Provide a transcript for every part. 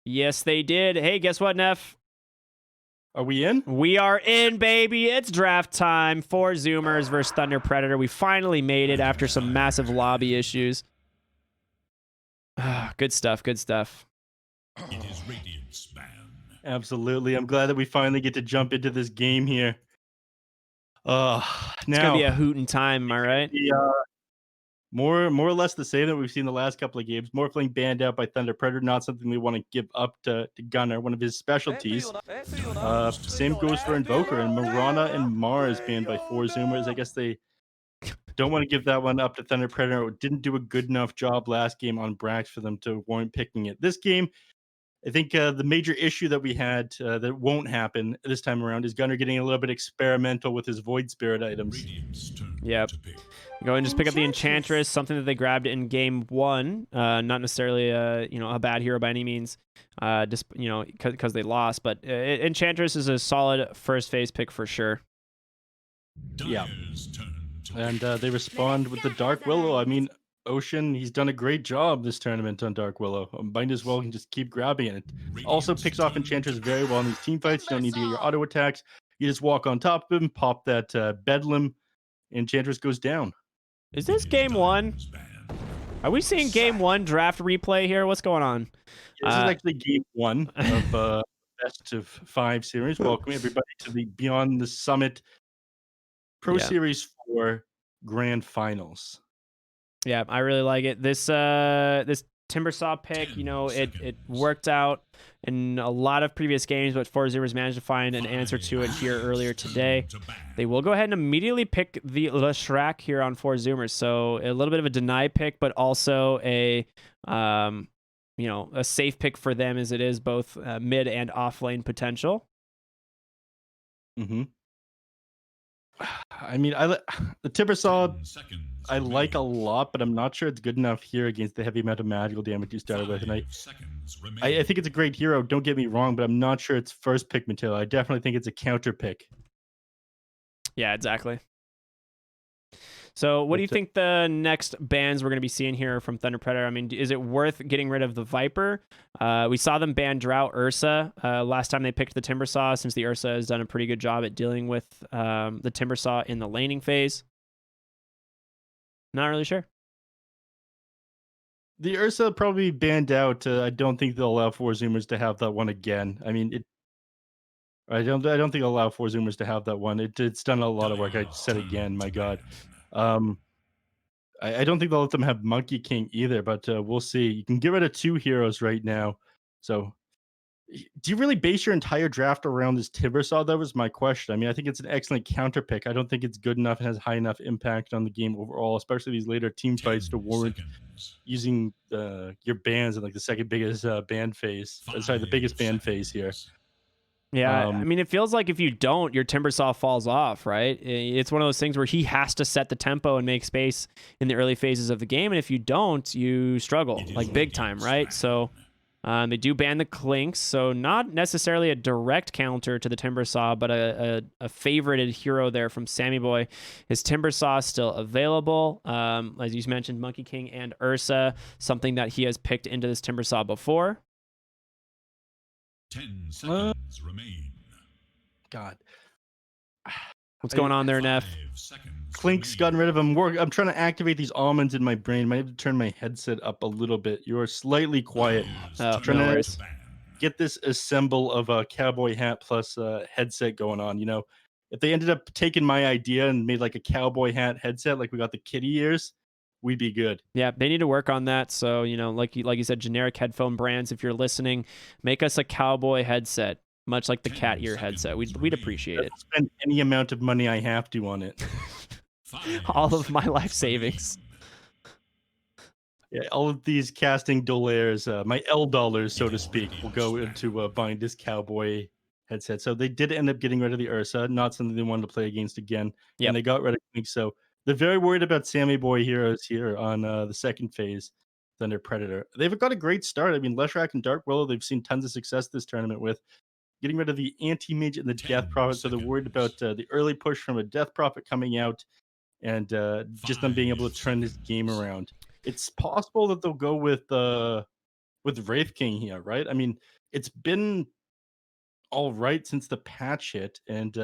Yes, they did. Hey, guess what, Neff? Are we in? We are in, baby. It's draft time. 4 Zoomers versus Thunder Predator. We finally made it after some massive lobby issues. Good stuff. Good stuff. It is Radiant's man. Absolutely. I'm glad that we finally get to jump into this game here. It's gonna be a hootin' time, am I right? More or less the same that we've seen the last couple of games. Morphling banned out by Thunder Predator, not something we want to give up to Gunnar, one of his specialties. Same goes for Invoker, and Mirana and Mars banned by 4 Zoomers. I guess they don't want to give that one up to Thunder Predator. It didn't do a good enough job last game on Brax for them to warrant picking it. This game, I think the major issue that we had that won't happen this time around is Gunnar getting a little bit experimental with his Void Spirit items. Yep. Go and just pick up the Enchantress, something that they grabbed in game 1. Not necessarily a bad hero by any means, just because they lost. But Enchantress is a solid first phase pick for sure. Yeah. And they respond with the Dark Willow. I mean, Ocean, he's done a great job this tournament on Dark Willow. Might as well just keep grabbing it. It also picks off Enchantress very well in these team fights. You don't need to get your auto attacks. You just walk on top of him, pop that Bedlam, Enchantress goes down. Is this game 1? Are we seeing game 1 draft replay here? What's going on? This is actually game 1 of Best of 5 series. Welcome everybody to the Beyond the Summit Pro Series 4 Grand Finals. Yeah, I really like it. This Timbersaw pick, it worked out in a lot of previous games, but 4 Zoomers managed to find an answer to it here earlier today. They will go ahead and immediately pick the Leshrac here on 4 Zoomers. So a little bit of a deny pick, but also a safe pick for them as it is both mid and off lane potential. Mm-hmm. I mean, the Timbersaw I like a lot, but I'm not sure it's good enough here against the heavy amount of magical damage you started with. And I think it's a great hero, don't get me wrong, but I'm not sure it's first pick material. I definitely think it's a counter pick. Yeah, exactly. So what do you think the next bans we're going to be seeing here from Thunder Predator? I mean, is it worth getting rid of the Viper? We saw them ban Drought Ursa last time they picked the Timbersaw, since the Ursa has done a pretty good job at dealing with the Timbersaw in the laning phase. Not really sure. The Ursa probably banned out. I don't think they'll allow 4 Zoomers to have that one again. I mean, I don't think they'll allow 4 Zoomers to have that one. It's done a lot of work. I said again, my God. I don't think they'll let them have Monkey King either, but we'll see. You can get rid of 2 heroes right now. So do you really base your entire draft around this Timbersaw? That was my question. I mean, I think it's an excellent counter pick. I don't think it's good enough and has high enough impact on the game overall, especially these later team fights to warrant using your bans in like the second biggest ban phase. Sorry, the biggest ban phase here. Yeah, I mean, it feels like if you don't, your Timbersaw falls off, right? It's one of those things where he has to set the tempo and make space in the early phases of the game, and if you don't, you struggle, like big time, right? So they do ban the Clinks, so not necessarily a direct counter to the Timbersaw, but a favorited hero there from Sammy Boy. His Timbersaw is still available. As you mentioned, Monkey King and Ursa, something that he has picked into this Timbersaw before. 10 seconds remain. God. What's going on there, Neph? Clink's gotten rid of him. I'm trying to activate these almonds in my brain. Might have to turn my headset up a little bit. You are slightly quiet. Oh, trying no to worries. get this assemble of a cowboy hat plus headset going on. If they ended up taking my idea and made like a cowboy hat headset, like we got the kitty ears, we'd be good. Yeah, they need to work on that. So, like you said, generic headphone brands, if you're listening, make us a cowboy headset, much like the cat ear headset. We'd appreciate it. I'll spend any amount of money I have to on it. All of my life savings. Yeah, all of these casting dollars, my L dollars, so to speak, will go into buying this cowboy headset. So they did end up getting rid of the Ursa, not something they wanted to play against again. Yep. And they got rid of Klink. So they're very worried about Sammy Boy heroes here on the second phase, Thunder Predator. They've got a great start. I mean, Leshrac and Dark Willow, they've seen tons of success this tournament with getting rid of the Anti-Mage and the Death Prophet. So they're worried about the early push from a Death Prophet coming out and just them being able to turn this game around. It's possible that they'll go with with Wraith King here, right? I mean, it's been all right since the patch hit, and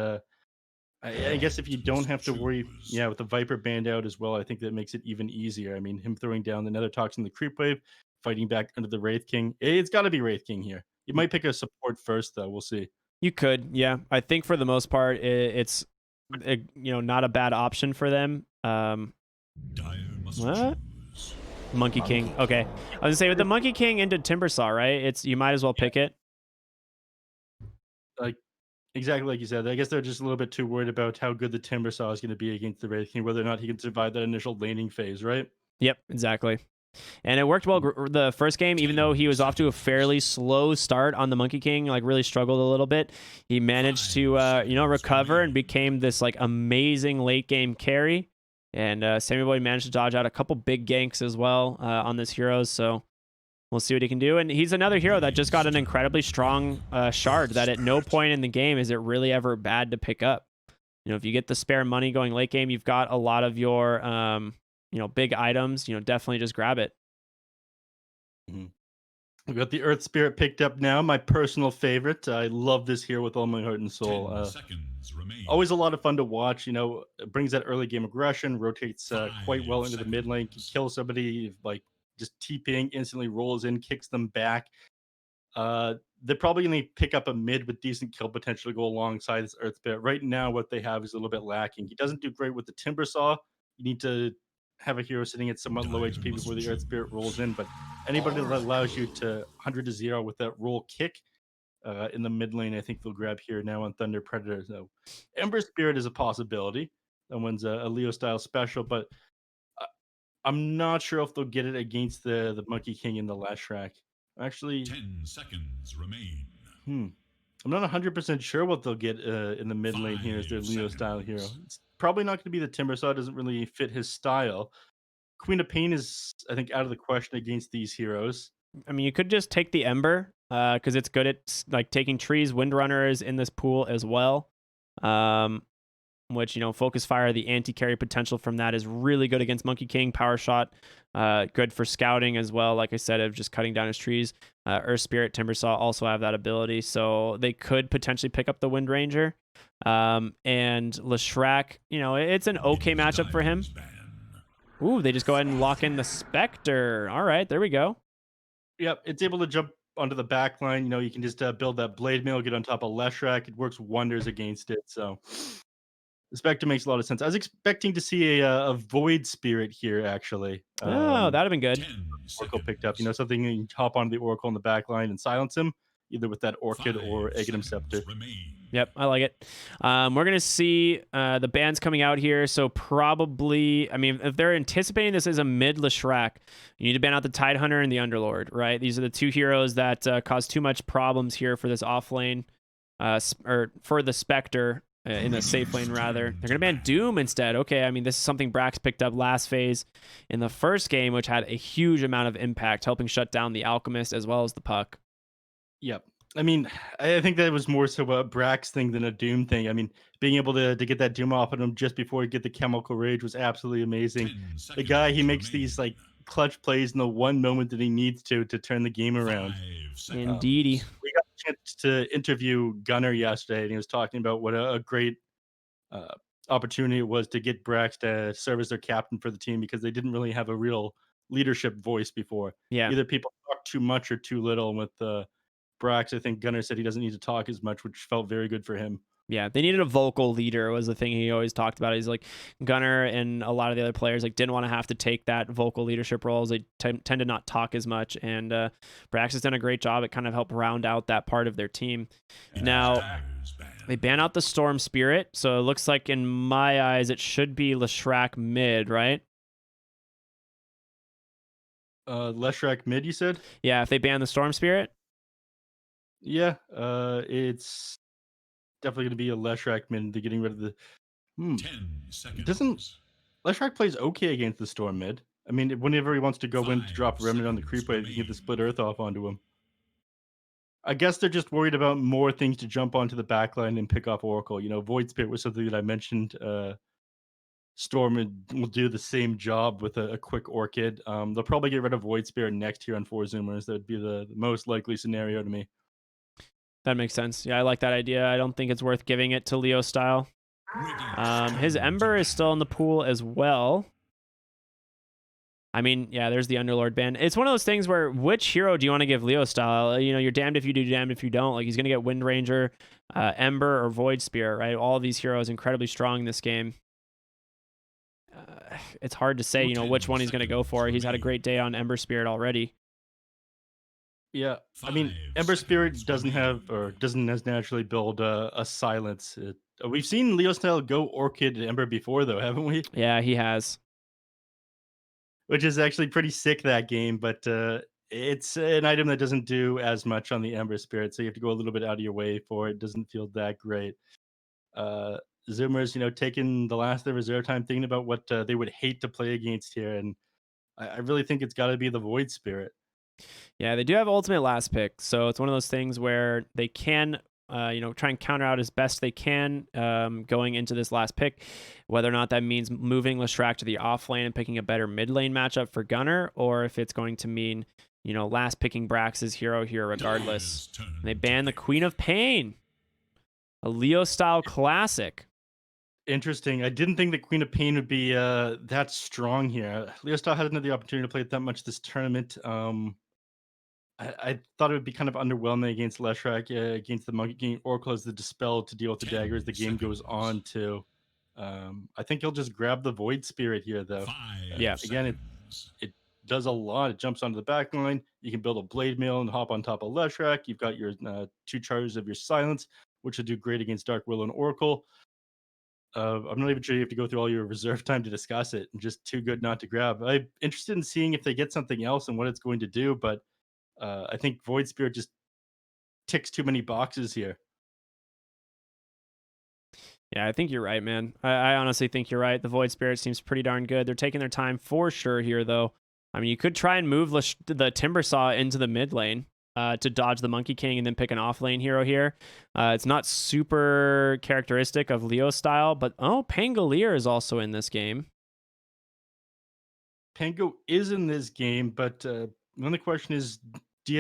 I guess if you don't Must have to worry, choose. yeah, with the Viper band out as well, I think that makes it even easier. I mean, him throwing down the Nether Toxin, the Creep Wave, fighting back under the Wraith King. It's got to be Wraith King here. You might pick a support first, though. We'll see. You could, yeah. I think for the most part, it's not a bad option for them. Dire must What? choose. Monkey King. Okay, I was gonna say with the Monkey King into Timbersaw, right? You might as well Yeah, pick it. like exactly like you said. I guess they're just a little bit too worried about how good the Timber Saw is going to be against the Wraith King, whether or not he can survive that initial laning phase, right? Yep, exactly. And it worked well the first game, even though 10 he was off to a fairly seconds. slow start on the Monkey King, like really struggled a little bit. He managed 5 to, seconds recover and remaining. became this like amazing late game carry. And Sammy Boy managed to dodge out a couple big ganks as well on this hero. So we'll see what he can do. And he's another hero that just got an incredibly strong shard that at no point in the game is it really ever bad to pick up. If you get the spare money going late game, you've got a lot of your, big items, definitely just grab it. Mhm. We've got the Earth Spirit picked up now. My personal favorite. I love this here with all my heart and 10 soul. seconds remain. Always a lot of fun to watch. It brings that early game aggression, rotates 5 quite well into the mid lane, can seconds. kill somebody, like just TPing, instantly rolls in, kicks them back. Uh, they're probably going to pick up a mid with decent kill potential to go alongside this Earth Spirit. Right now, what they have is a little bit lacking. He doesn't do great with the Timber Saw. You need to have a hero sitting at somewhat low Dire HP before must the Earth Spirit rolls in, choose. but anybody that allows you to 100 to 0 with that roll kick in the mid lane, I think they'll grab here now on Thunder Predator. So Ember Spirit is a possibility. That one's a Leo style special, but I- I'm not sure if they'll get it against the Monkey King in the Leshrac. Actually, 10 seconds remain. hmm, I'm not 100% sure what they'll get in the mid 5 lane here as their Leo style hero. seconds. It's probably not going to be the Timbersaw. It doesn't really fit his style. Queen of Pain is, I think, out of the question against these heroes. I mean, you could just take the Ember because it's good at like taking trees. Windrunner is in this pool as well. Um, which focus fire, the anti-carry potential from that is really good against Monkey King. Power shot, good for scouting as well, like I said, of just cutting down his trees. Earth Spirit, Timbersaw also have that ability, so they could potentially pick up the Wind Ranger. And Leshrac, it's an okay It is matchup for him. Dire's ban. Ooh, they just go ahead and lock in the Spectre. All right, there we go. Yep, it's able to jump onto the back line. You can just build that blade mail, get on top of Leshrac. It works wonders against it. So the Spectre makes a lot of sense. I was expecting to see a Void Spirit here, actually. Oh, that'd have been good. 10 Oracle picked up. seconds. Something you can hop onto the Oracle in the back line and silence him, either with that Orchid 5 or Aghanim seconds Scepter. remain. Yep, I like it. We're going to see the bands coming out here. So probably, I mean, if they're anticipating this as a mid Leshrac, you need to ban out the Tidehunter and the Underlord, right? These are the two heroes that cause too much problems here for this off lane, or for the Spectre in the safe lane, rather. They're going to ban Doom instead. Okay, I mean, this is something Brax picked up last phase in the first game, which had a huge amount of impact, helping shut down the Alchemist as well as the Puck. Yep. I mean, I think that was more so a Brax thing than a Doom thing. I mean, being able to get that Doom off of him just before he get the Chemical Rage was absolutely amazing. 10 The guy, he seconds makes remain. these like clutch plays in the one moment that he needs to turn the game 5 around. Indeedy. seconds. We got a chance to interview Gunner yesterday, and he was talking about what a great uh, opportunity it was to get Brax to serve as their captain for the team because they didn't really have a real leadership voice before. Yeah. Either people talk too much or too little. And with Brax, I think Gunner said he doesn't need to talk as much, which felt very good for him. Yeah, they needed a vocal leader was the thing he always talked about. He's like Gunner and a lot of the other players like didn't want to have to take that vocal leadership roles. They tend to not talk as much, and Brax has done a great job at kind of help round out that part of their team. Now Dire's ban. they ban out the Storm Spirit, so it looks like in my eyes it should be Leshrac mid, right? Leshrac mid, you said? Yeah, if they ban the Storm Spirit. Yeah, it's definitely going to be a Leshrac mid. They're getting rid of the. 10 seconds. Doesn't Leshrac plays okay against the Storm mid? I mean, whenever he wants to go in to 5 drop Remnant on the seconds creep wave, you can get the remain. Split Earth off onto him. I guess they're just worried about more things to jump onto the backline and pick off Oracle. Void Spirit was something that I mentioned Storm will do the same job with a quick Orchid. They'll probably get rid of Void Spirit next here on 4 Zoomers. That would be the most likely scenario to me. That makes sense. Yeah, I like that idea. I don't think it's worth giving it to Leo style. His Ember is still in the pool as well. I mean, yeah, there's the Underlord ban. It's one of those things where which hero do you want to give Leo style? You know, you're damned if you do, damned if you don't. Like, he's going to get Wind Ranger, Ember, or Void Spirit, right? All of these heroes incredibly strong in this game. It's hard to say, you know, which one he's going to go for. He's had a great day on Ember Spirit already. Yeah, I mean, Ember Spirit doesn't as naturally build a silence. We've seen Leo style go Orchid Ember before, though, haven't we? Yeah, he has. Which is actually pretty sick that game, but it's an item that doesn't do as much on the Ember Spirit, so you have to go a little bit out of your way for it. It doesn't feel that great. Zoomers, you know, taking the last of their reserve time, thinking about what they would hate to play against here, and I really think it's got to be the Void Spirit. Yeah, they do have ultimate last pick, so it's one of those things where they can, you know, try and counter out as best they can going into this last pick. Whether or not that means moving Leshrac to the off lane and picking a better mid lane matchup for Gunnar, or if it's going to mean, you know, last picking Brax's hero here regardless. And they ban the Queen of Pain, a Leo style classic. Interesting. I didn't think the Queen of Pain would be that strong here. Leo style hasn't had the opportunity to play it that much this tournament. I thought it would be kind of underwhelming against Leshrac, against the Monkey King. Oracle has the Dispel to deal with the dagger as the game goes on, too. I think he'll just grab the Void Spirit here, though. Yeah. Again, it does a lot. It jumps onto the back line. You can build a Blade Mail and hop on top of Leshrac. You've got your 2 charges of your Silence, which will do great against Dark Willow and Oracle. I'm not even sure you have to go through all your reserve time to discuss it. Just too good not to grab. I'm interested in seeing if they get something else and what it's going to do, but I think Void Spirit just ticks too many boxes here. Yeah, I think you're right, man. I honestly think you're right. The Void Spirit seems pretty darn good. They're taking their time for sure here, though. I mean, you could try and move the Timbersaw into the mid lane to dodge the Monkey King and then pick an off lane hero here. It's not super characteristic of Leo style, but Pangolier is also in this game. Pango is in this game, but the only question is, do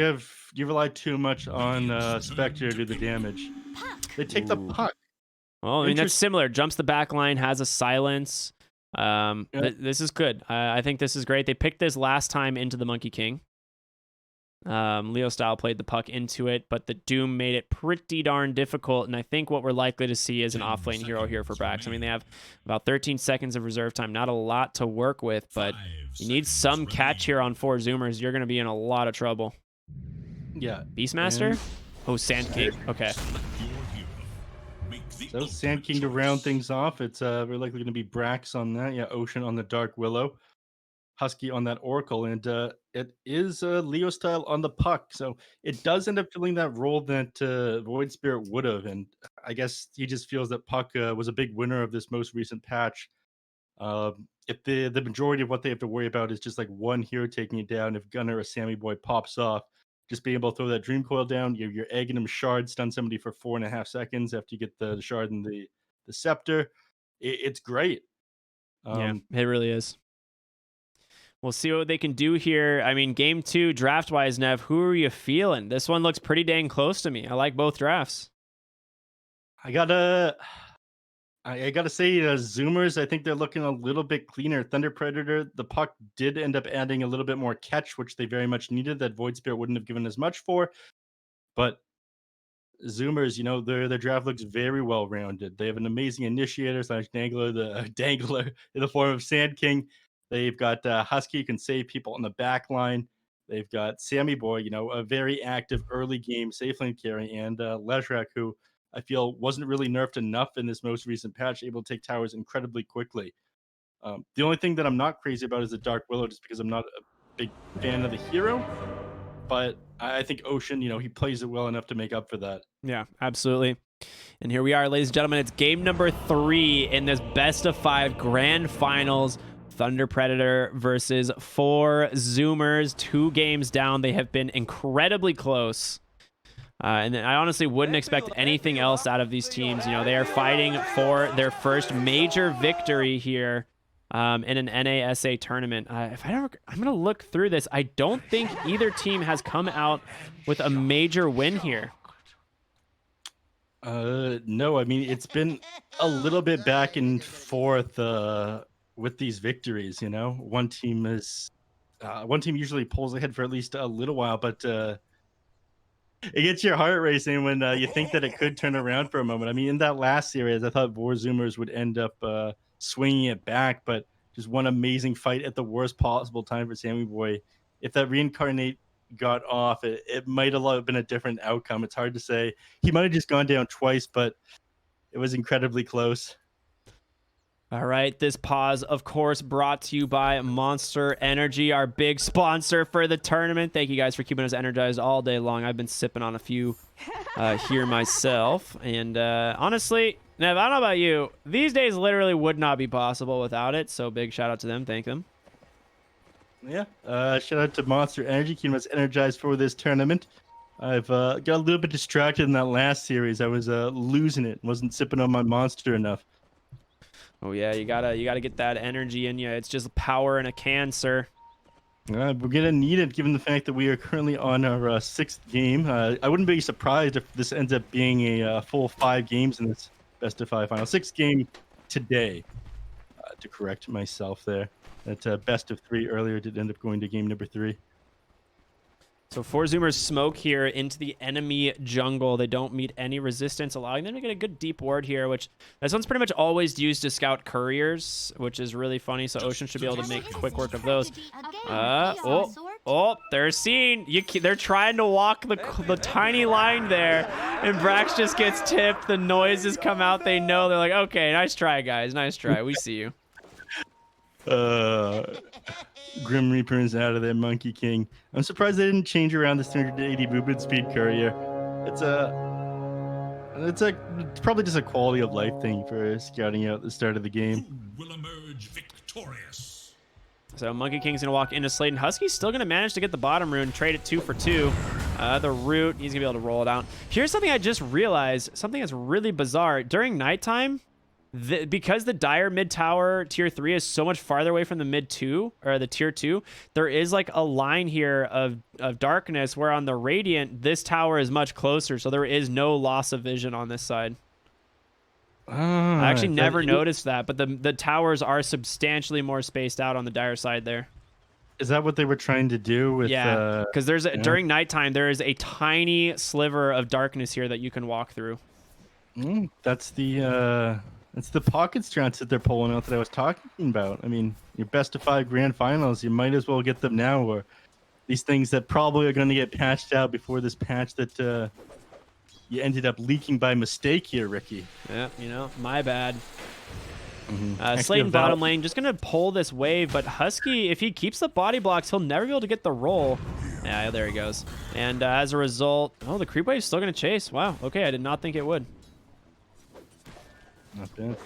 you rely too much on Spectre to do the damage? They take the puck. Well, I mean, that's similar. Jumps the back line, has a silence. This is good. I think this is great. They picked this last time into the Monkey King. Leo style played the puck into it, but the Doom made it pretty darn difficult, and I think what we're likely to see is an off-lane hero here for Brax. I mean, they have about 13 seconds of reserve time. Not a lot to work with, but you need some catch here on 4 Zoomers. You're going to be in a lot of trouble. Yeah. Beastmaster? Oh, Sand King. Okay. So Sand King to round things off. It's very likely going to be Brax on that. Yeah, Ocean on the Dark Willow. Husky on that Oracle, and it is Leo style on the puck, so it does end up filling that role that Void Spirit would have, and I guess he just feels that puck was a big winner of this most recent patch. If the majority of what they have to worry about is just like one hero taking it down, if Gunnar or Sammy Boy pops off, just being able to throw that Dream Coil down, you're egging him shard, stun somebody for 4.5 seconds after you get the shard and the scepter. It's great. Yeah, it really is. We'll see what they can do here. I mean, game 2, draft-wise, Nev, who are you feeling? This one looks pretty dang close to me. I like both drafts. I gotta say, Zoomers, I think they're looking a little bit cleaner. Thunder Predator, the puck did end up adding a little bit more catch, which they very much needed, that Void Spirit wouldn't have given as much for. But Zoomers, you know, their draft looks very well-rounded. They have an amazing initiator / dangler, the dangler in the form of Sand King. They've got Husky, who can save people on the back line. They've got Sammy Boy, you know, a very active early game safe lane carry, and Leshrac, who I feel wasn't really nerfed enough in this most recent patch, able to take towers incredibly quickly. The only thing that I'm not crazy about is the Dark Willow, just because I'm not a big fan of the hero. But I think Ocean, you know, he plays it well enough to make up for that. Yeah, absolutely. And here we are, ladies and gentlemen. It's game number 3 in this best-of-5 grand finals. Thunder Predator versus 4 Zoomers. 2 games down. They have been incredibly close. And then I honestly wouldn't expect anything else out of these teams. You know, they are fighting for their first major victory here in an NASA tournament. I'm going to look through this. I don't think either team has come out with a major win here. No, I mean, it's been a little bit back and forth with these victories, you know. One team usually pulls ahead for at least a little while, but it gets your heart racing when you think that it could turn around for a moment. I mean, in that last series, I thought Zoomers would end up swinging it back, but just one amazing fight at the worst possible time for Sammy Boy. If that reincarnate got off, it might have been a different outcome. It's hard to say. He might have just gone down twice, but it was incredibly close. All right, this pause, of course, brought to you by Monster Energy, our big sponsor for the tournament. Thank you guys for keeping us energized all day long. I've been sipping on a few here myself. And honestly, Nev, I don't know about you. These days literally would not be possible without it. So big shout out to them. Thank them. Yeah, shout out to Monster Energy, keeping us energized for this tournament. I've got a little bit distracted in that last series. I was losing it, wasn't sipping on my Monster enough. Oh yeah, you gotta get that energy in you. It's just power in a can, sir. We're gonna need it, given the fact that we are currently on our sixth game. I wouldn't be surprised if this ends up being a full 5 games in this best of 5 final. 6th game today, to correct myself there. That best of 3 earlier did end up going to game number 3. So 4 Zoomers smoke here into the enemy jungle. They don't meet any resistance, allowing them to get a good deep ward here, which this one's pretty much always used to scout couriers, which is really funny. So Ocean should be able to make quick work of those. They're seen. They're trying to walk the tiny line there, and Brax just gets tipped. The noises come out. They know. They're like, okay, nice try, guys. Nice try. We see you. Grim Reaper's out of there, Monkey King. I'm surprised they didn't change around this 280 movement speed courier. It's probably just a quality of life thing for scouting out at the start of the game. Will emerge victorious. So Monkey King's gonna walk into Sladen. Husky's still gonna manage to get the bottom rune, trade it 2 for 2. The root, he's gonna be able to roll it out. Here's something I just realized, something that's really bizarre. During nighttime, because the Dire mid tower tier 3 is so much farther away from the mid 2 or the tier 2, there is like a line here of darkness where on the Radiant this tower is much closer, so there is no loss of vision on this side. I actually never noticed that, but the towers are substantially more spaced out on the Dire side there. Is that what they were trying to do with because during nighttime there is a tiny sliver of darkness here that you can walk through. That's the pocket strats that they're pulling out that I was talking about. I mean, your best of 5 grand finals, you might as well get them now, or these things that probably are going to get patched out before this patch that you ended up leaking by mistake here, Ricky. Yeah, you know, my bad. Sladen bottom lane, just going to pull this wave, but Husky, if he keeps the body blocks, he'll never be able to get the roll. Yeah, there he goes. And as a result, the creep wave's still going to chase. Wow, okay, I did not think it would. Not bad.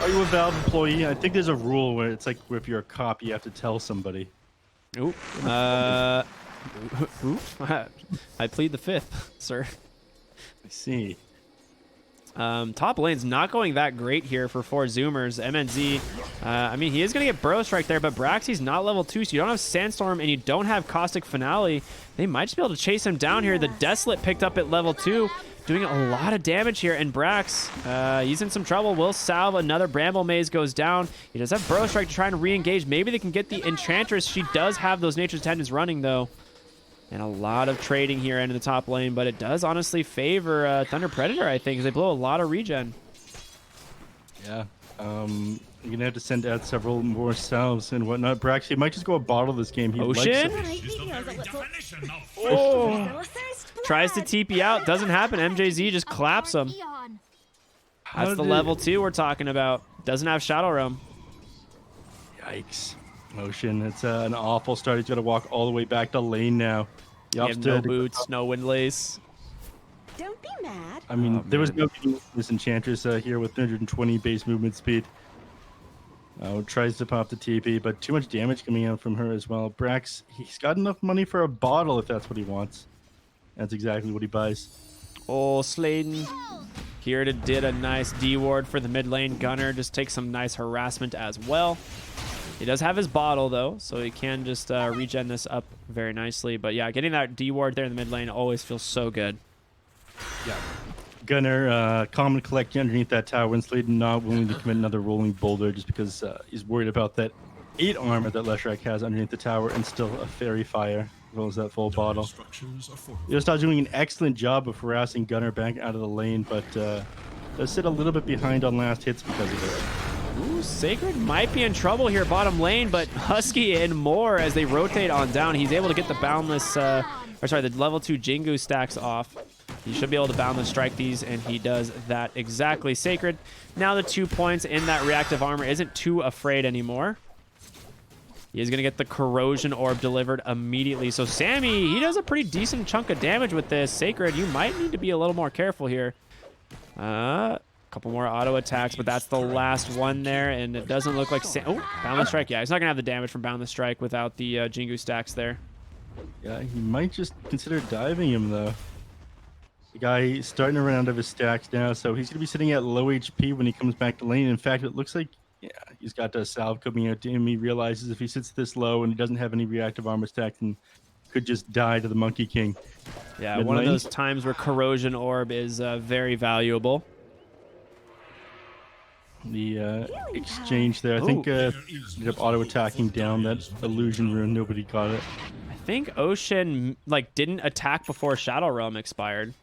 Are you a Valve employee? I think there's a rule where it's like if you're a cop, you have to tell somebody. Oop. I plead the 5th, sir. I see. Top lane's not going that great here for 4 Zoomers. MNZ, I mean, he is going to get Burrow Strike there, but Braxy's not level 2, so you don't have Sandstorm and you don't have Caustic Finale. They might just be able to chase him down here. The Desolate picked up at level 2, doing a lot of damage here, and Brax, he's in some trouble. Will salve. Another Bramble Maze goes down. He does have Burrow Strike to try and re-engage. Maybe they can get the Enchantress. She does have those Nature's Attendants running, though. And a lot of trading here into the top lane, but it does honestly favor Thunder Predator, I think, because they blow a lot of regen. Yeah. You're going to have to send out several more salves and whatnot. Brax, he might just go a bottle this game. He Ocean? Oh. Tries to TP out. Doesn't happen. MJZ just claps him. That's the level 2 we're talking about. Doesn't have Shadow Realm. Yikes. Ocean, it's an awful start. He's got to walk all the way back to lane now. You have no boots, no windlace. Don't be mad. I mean, there was no this Enchantress here with 320 base movement speed. Tries to pop the TP, but too much damage coming out from her as well. Brax, he's got enough money for a bottle if that's what he wants. That's exactly what he buys. Oh, Sladen here did a nice D ward for the mid lane. Gunner just takes some nice harassment as well. He does have his bottle though, so he can just regen this up very nicely. But yeah, getting that D ward there in the mid lane always feels so good. Yeah. Gunner, calm and collected underneath that tower, and Sladen not willing to commit another rolling boulder just because he's worried about that 8 armor that Leshrac has underneath the tower, and still a fairy fire as well as that full bottle. Leo's doing an excellent job of harassing Gunner back out of the lane, but does sit a little bit behind on last hits because of it. Ooh, Sacred might be in trouble here bottom lane, but Husky and more as they rotate on down. He's able to get the boundless, the level 2 Jingu stacks off. He should be able to boundless strike these, and he does that exactly. Sacred, now the 2 points in that reactive armor, isn't too afraid anymore. He is going to get the corrosion orb delivered immediately. So Sammy, he does a pretty decent chunk of damage with this. Sacred, you might need to be a little more careful here. Couple more auto attacks, but that's the last one there, and it doesn't look like oh, boundless strike. Yeah, he's not gonna have the damage from boundless strike without the Jingu stacks there. Yeah, he might just consider diving him though. The guy is starting to run out of his stacks now, so he's gonna be sitting at low HP when he comes back to lane. In fact, it looks like he's got a salve coming out to him. He realizes if he sits this low and he doesn't have any reactive armor stacked, and could just die to the Monkey King. Yeah, one of those times where corrosion orb is very valuable. The exchange there, I think ended up auto attacking down that illusion rune. Nobody got it. I think Ocean didn't attack before Shadow Realm expired.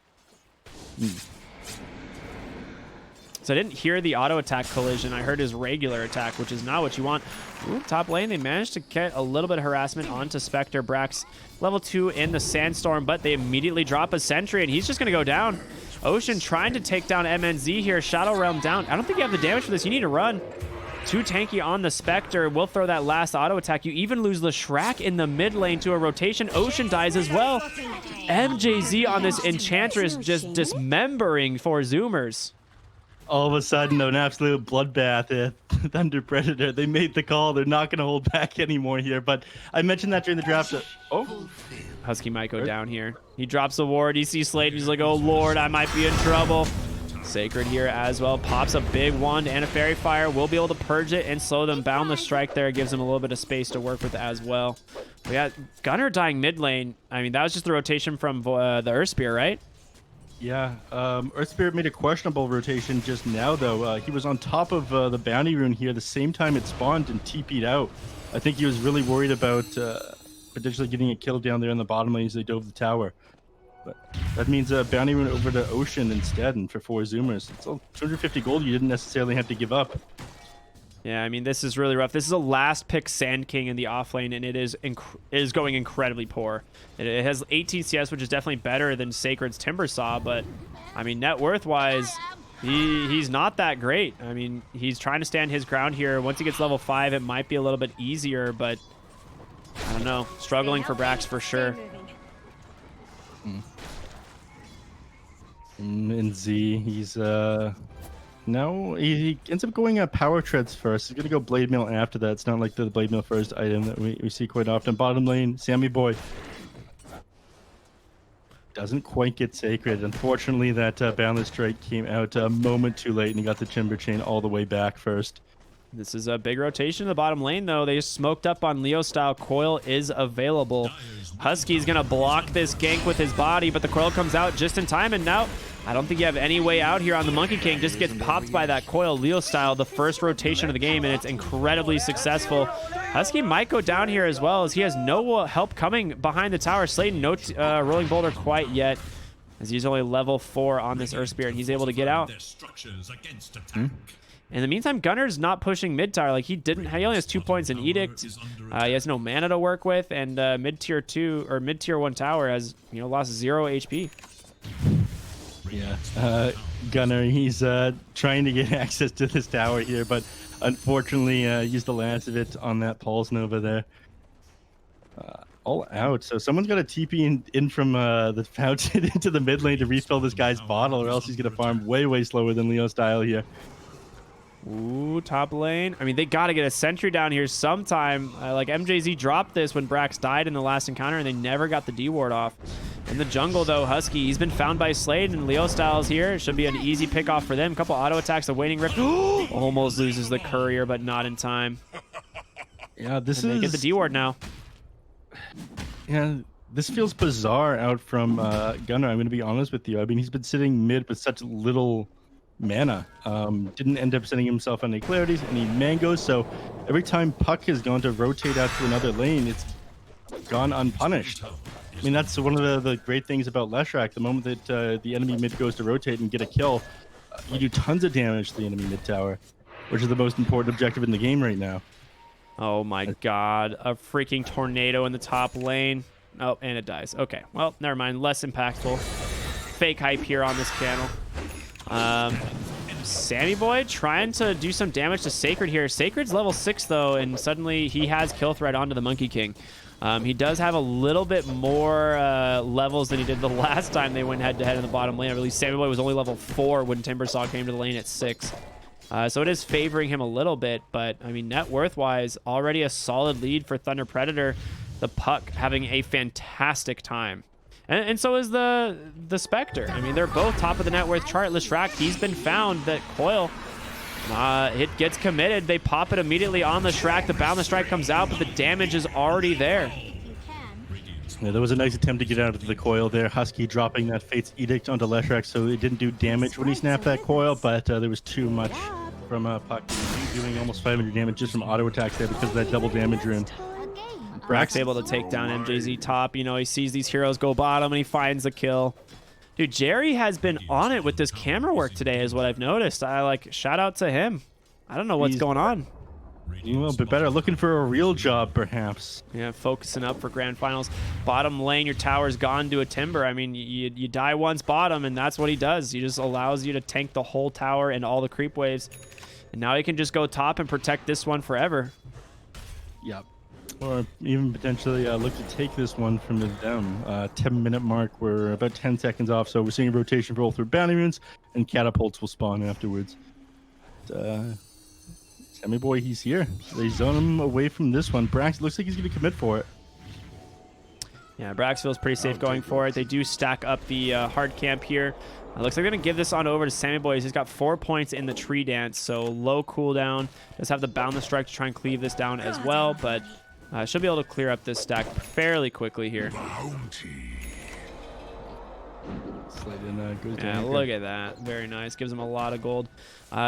So I didn't hear the auto attack collision. I heard his regular attack, which is not what you want. Ooh, top lane, they managed to get a little bit of harassment onto Spectre. Brax level 2 in the Sandstorm, but they immediately drop a sentry, and he's just going to go down. Ocean trying to take down MNZ here. Shadow Realm down. I don't think you have the damage for this. You need to run. Too tanky on the Spectre. We'll throw that last auto attack. You even lose Leshrac in the mid lane to a rotation. Ocean dies as well. MJZ on this Enchantress just dismembering for Zoomers. All of a sudden, an absolute bloodbath. Thunder Predator, they made the call. They're not going to hold back anymore here. But I mentioned that during the draft. Husky might go down here. He drops a ward. He sees Slade. He's like, oh, Lord, I might be in trouble. Sacred here as well. Pops a big wand and a fairy fire. We'll be able to purge it and slow them. Boundless strike there. Gives him a little bit of space to work with as well. We got Gunner dying mid lane. I mean, that was just the rotation from the Earth Spear, right? Yeah, Earth Spirit made a questionable rotation just now, though. He was on top of the bounty rune here the same time it spawned and TP'd out. I think he was really worried about potentially getting a kill down there in the bottom lane as they dove the tower. But that means bounty rune over to Ocean instead, and for 4 Zoomers. It's 250 gold you didn't necessarily have to give up. Yeah, I mean, this is really rough. This is a last pick Sand King in the offlane, and it is going incredibly poor. It has 18 CS, which is definitely better than Sacred's Timbersaw, but I mean, net worth wise, he's not that great. I mean, he's trying to stand his ground here. Once he gets level 5, it might be a little bit easier, but I don't know. Struggling for Brax for sure. And Z, he's no, he ends up going power treads first. He's gonna go blade mail after that. It's not like the blade mail first item that we see quite often. Bottom lane, Sammy boy doesn't quite get Sacred. Unfortunately, that boundless strike came out a moment too late, and he got the timber chain all the way back first. This is a big rotation in the bottom lane, though. They smoked up on Leo style. Coil is available. Husky's gonna block this gank with his body, but the coil comes out just in time, and now I don't think you have any way out here on the Monkey King. Just gets popped by that coil. Leo style, the first rotation of the game, and it's incredibly successful. Husky might go down here as well, as he has no help coming behind the tower. Sladen, no rolling boulder quite yet, as he's only level 4 on this Earth Spirit, and he's able to get out. In the meantime, Gunner's not pushing mid tower. Like, he only has 2 points in Edict. He has no mana to work with, and mid tier 2 or mid tier 1 tower has lost 0 HP. Yeah, Gunner, he's trying to get access to this tower here, but unfortunately used the last of it on that Pulse Nova there. All out, so someone's got a TP in from the fountain into the mid lane to refill this guy's bottle, or else he's going to farm way slower than Leo style here. Ooh, top lane. I mean, they got to get a sentry down here sometime. Like, MJZ dropped this when Brax died in the last encounter, and they never got the D-ward off. In the jungle, though, Husky, he's been found by Slade, and Leo Styles here. It should be an easy pick-off for them. Couple auto attacks, the waiting rip. Almost loses the courier, but not in time. Yeah, this and is... they get the D-ward now. Yeah, this feels bizarre out from Gunnar, I'm going to be honest with you. I mean, he's been sitting mid with such little mana. Didn't end up sending himself any clarities, any mangoes, so every time Puck has gone to rotate out to another lane, it's gone unpunished. I mean, that's one of the great things about Leshrac. The moment that the enemy mid goes to rotate and get a kill, you do tons of damage to the enemy mid tower, which is the most important objective in the game right now. Oh my god, a freaking tornado in the top lane. Oh, and it dies. Okay, well, never mind. Less impactful. Fake hype here on this channel. Sammy Boy trying to do some damage to Sacred here. Sacred's level 6, though, and suddenly he has kill threat onto the Monkey King. He does have a little bit more levels than he did the last time they went head-to-head in the bottom lane. I believe Sammy Boy was only level 4 when Timbersaw came to the lane at 6. So it is favoring him a little bit, but, I mean, net worth-wise, already a solid lead for Thunder Predator. The Puck having a fantastic time. And so is the Spectre. I mean, they're both top of the net worth chart. Leshrac, he's been found that Coil, it gets committed. They pop it immediately on Leshrac. The Boundless Strike comes out, but the damage is already there. Yeah, that was a nice attempt to get out of the coil there. Husky dropping that Fate's Edict onto Leshrac, so it didn't do damage when he snapped that coil, but there was too much from Puck doing almost 500 damage just from auto attacks there because of that double damage rune. Brax able to take down MJZ top. You know, he sees these heroes go bottom and he finds the kill. Dude, Jerry has been on it with this camera work today is what I've noticed. Shout out to him. I don't know what's going on. A little bit better. Looking for a real job, perhaps. Yeah, focusing up for grand finals. Bottom lane, your tower's gone to a Timber. I mean, you die once bottom, and that's what he does. He just allows you to tank the whole tower and all the creep waves. And now he can just go top and protect this one forever. Yep. Or even potentially look to take this one from them. 10-minute mark. We're about 10 seconds off, so we're seeing a rotation roll through bounty runes, and catapults will spawn afterwards. Sammy Boy, he's here. They zone him away from this one. Brax looks like he's going to commit for it. Yeah, Brax feels pretty safe going for it. They do stack up the hard camp here. Looks like they're going to give this on over to Sammy Boy. He's got 4 points in the tree dance, so low cooldown. Does have the Boundless Strike to try and cleave this down as well, but should be able to clear up this stack fairly quickly here. Yeah, look at that. Very nice. Gives him a lot of gold.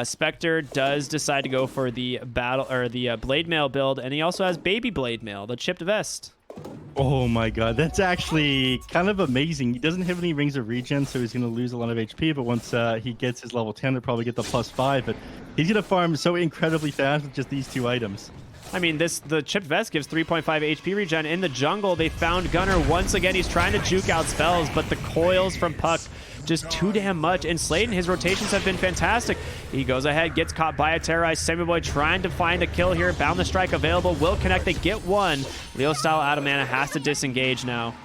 Spectre does decide to go for the Blade Mail build, and he also has Baby Blade Mail, the chipped vest. Oh my god, that's actually kind of amazing. He doesn't have any rings of regen, so he's going to lose a lot of HP, but once he gets his level 10, he'll probably get the +5, but he's going to farm so incredibly fast with just these 2 items. I mean, the chipped vest gives 3.5 HP regen. In the jungle, they found Gunnar once again. He's trying to juke out spells, but the coils from Puck just too damn much. And Slade, his rotations have been fantastic. He goes ahead, gets caught by a terrorized Sammy Boy, trying to find a kill here. Boundless Strike available, will connect. They get one. Leo style out of mana, has to disengage now.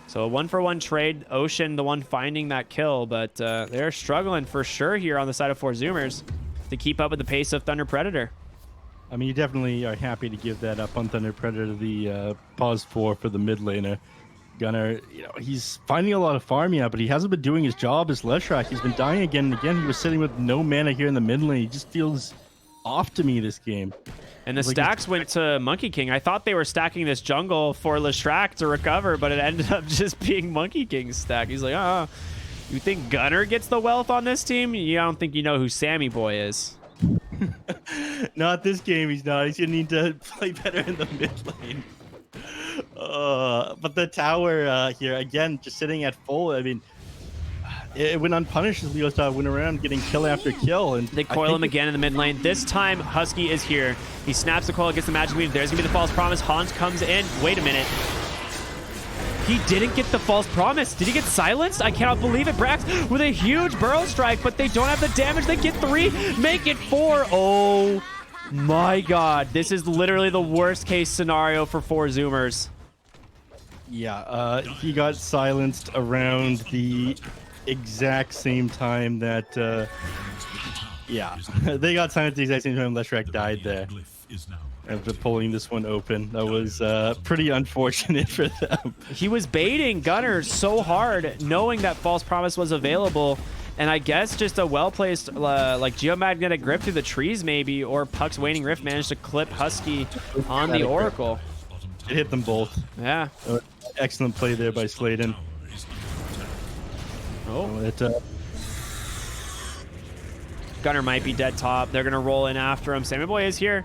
So a 1-for-1 trade. Ocean, the one finding that kill, but they're struggling for sure here on the side of 4Zoomers to keep up with the pace of Thunder Predator. I mean, you definitely are happy to give that up on Thunder Predator, the pause for the mid laner. Gunnar, you know, he's finding a lot of farm, yeah, but he hasn't been doing his job as Leshrac. He's been dying again and again. He was sitting with no mana here in the mid lane. He just feels off to me this game. And the stacks went to Monkey King. I thought they were stacking this jungle for Leshrac to recover, but it ended up just being Monkey King's stack. He's like, you think Gunnar gets the wealth on this team? You don't think you know who Sammy Boy is. Not this game, he's not. He's gonna need to play better in the mid lane. But the tower here, again, just sitting at full. I mean, it went unpunished as Leo Star went around getting kill after kill. And they coil him again in the mid lane. This time, Husky is here. He snaps the coil, gets the magic weave. There's gonna be the false promise. Hans comes in. Wait a minute. He didn't get the false promise. Did he get silenced? I cannot believe it. Brax with a huge burrow strike, but they don't have the damage. They get 3, make it 4. Oh my god. This is literally the worst case scenario for 4Zoomers. Yeah, he got silenced around the exact same time that Yeah, they got signed at the exact same time Leshrac died there. After pulling this one open, that was pretty unfortunate for them. He was baiting Gunnar so hard, knowing that False Promise was available. And I guess just a well-placed like geomagnetic grip through the trees maybe, or Puck's Waning Rift managed to clip Husky on the Oracle. It hit them both. Yeah. Excellent play there by Sladen. Gunnar might be dead top. They're going to roll in after him. Sammy Boy is here.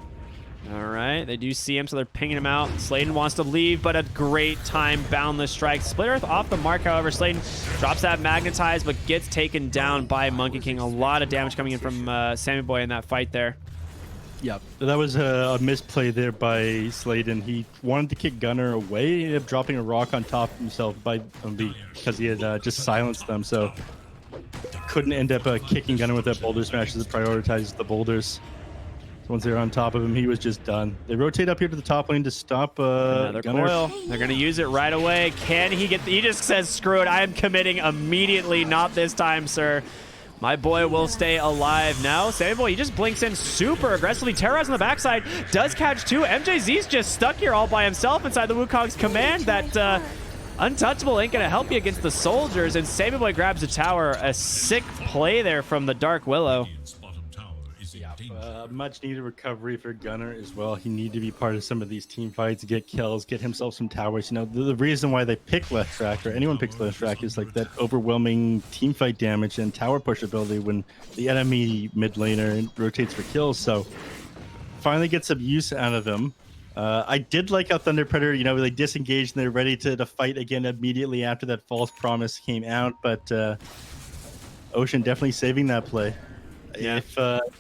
All right. They do see him, so they're pinging him out. Sladen wants to leave, but a great time boundless strike. Split Earth off the mark, however. Sladen drops that magnetize, but gets taken down by Monkey King. A lot of damage coming in from Sammy Boy in that fight there. Yep. That was a misplay there by Sladen. He wanted to kick Gunnar away. He ended up dropping a rock on top of himself because he had just silenced them. So couldn't end up kicking Gunnar with that boulder smash as it prioritizes the boulders. So once they're on top of him, he was just done. They rotate up here to the top lane to stop another Gunnar. coil. They're going to use it right away. Can he get... He just says, screw it. I am committing immediately. Not this time, sir. My boy will stay alive now. Sammy Boy, he just blinks in super aggressively. Terrorize on the backside. Does catch two. MJZ's just stuck here all by himself inside the Wukong's command. That Untouchable ain't going to help you against the soldiers. And Sammy Boy grabs the tower. A sick play there from the Dark Willow. Much needed recovery for Gunnar as well. He needed to be part of some of these team fights, get kills, get himself some towers. You know, the reason why they pick Leshrac, or anyone picks Leshrac, is like that overwhelming team fight damage and tower push ability when the enemy mid laner rotates for kills. So finally get some use out of him. I did like how Thunder Predator, you know, they disengaged and they're ready to fight again immediately after that False Promise came out. But Ocean definitely saving that play. Yeah. If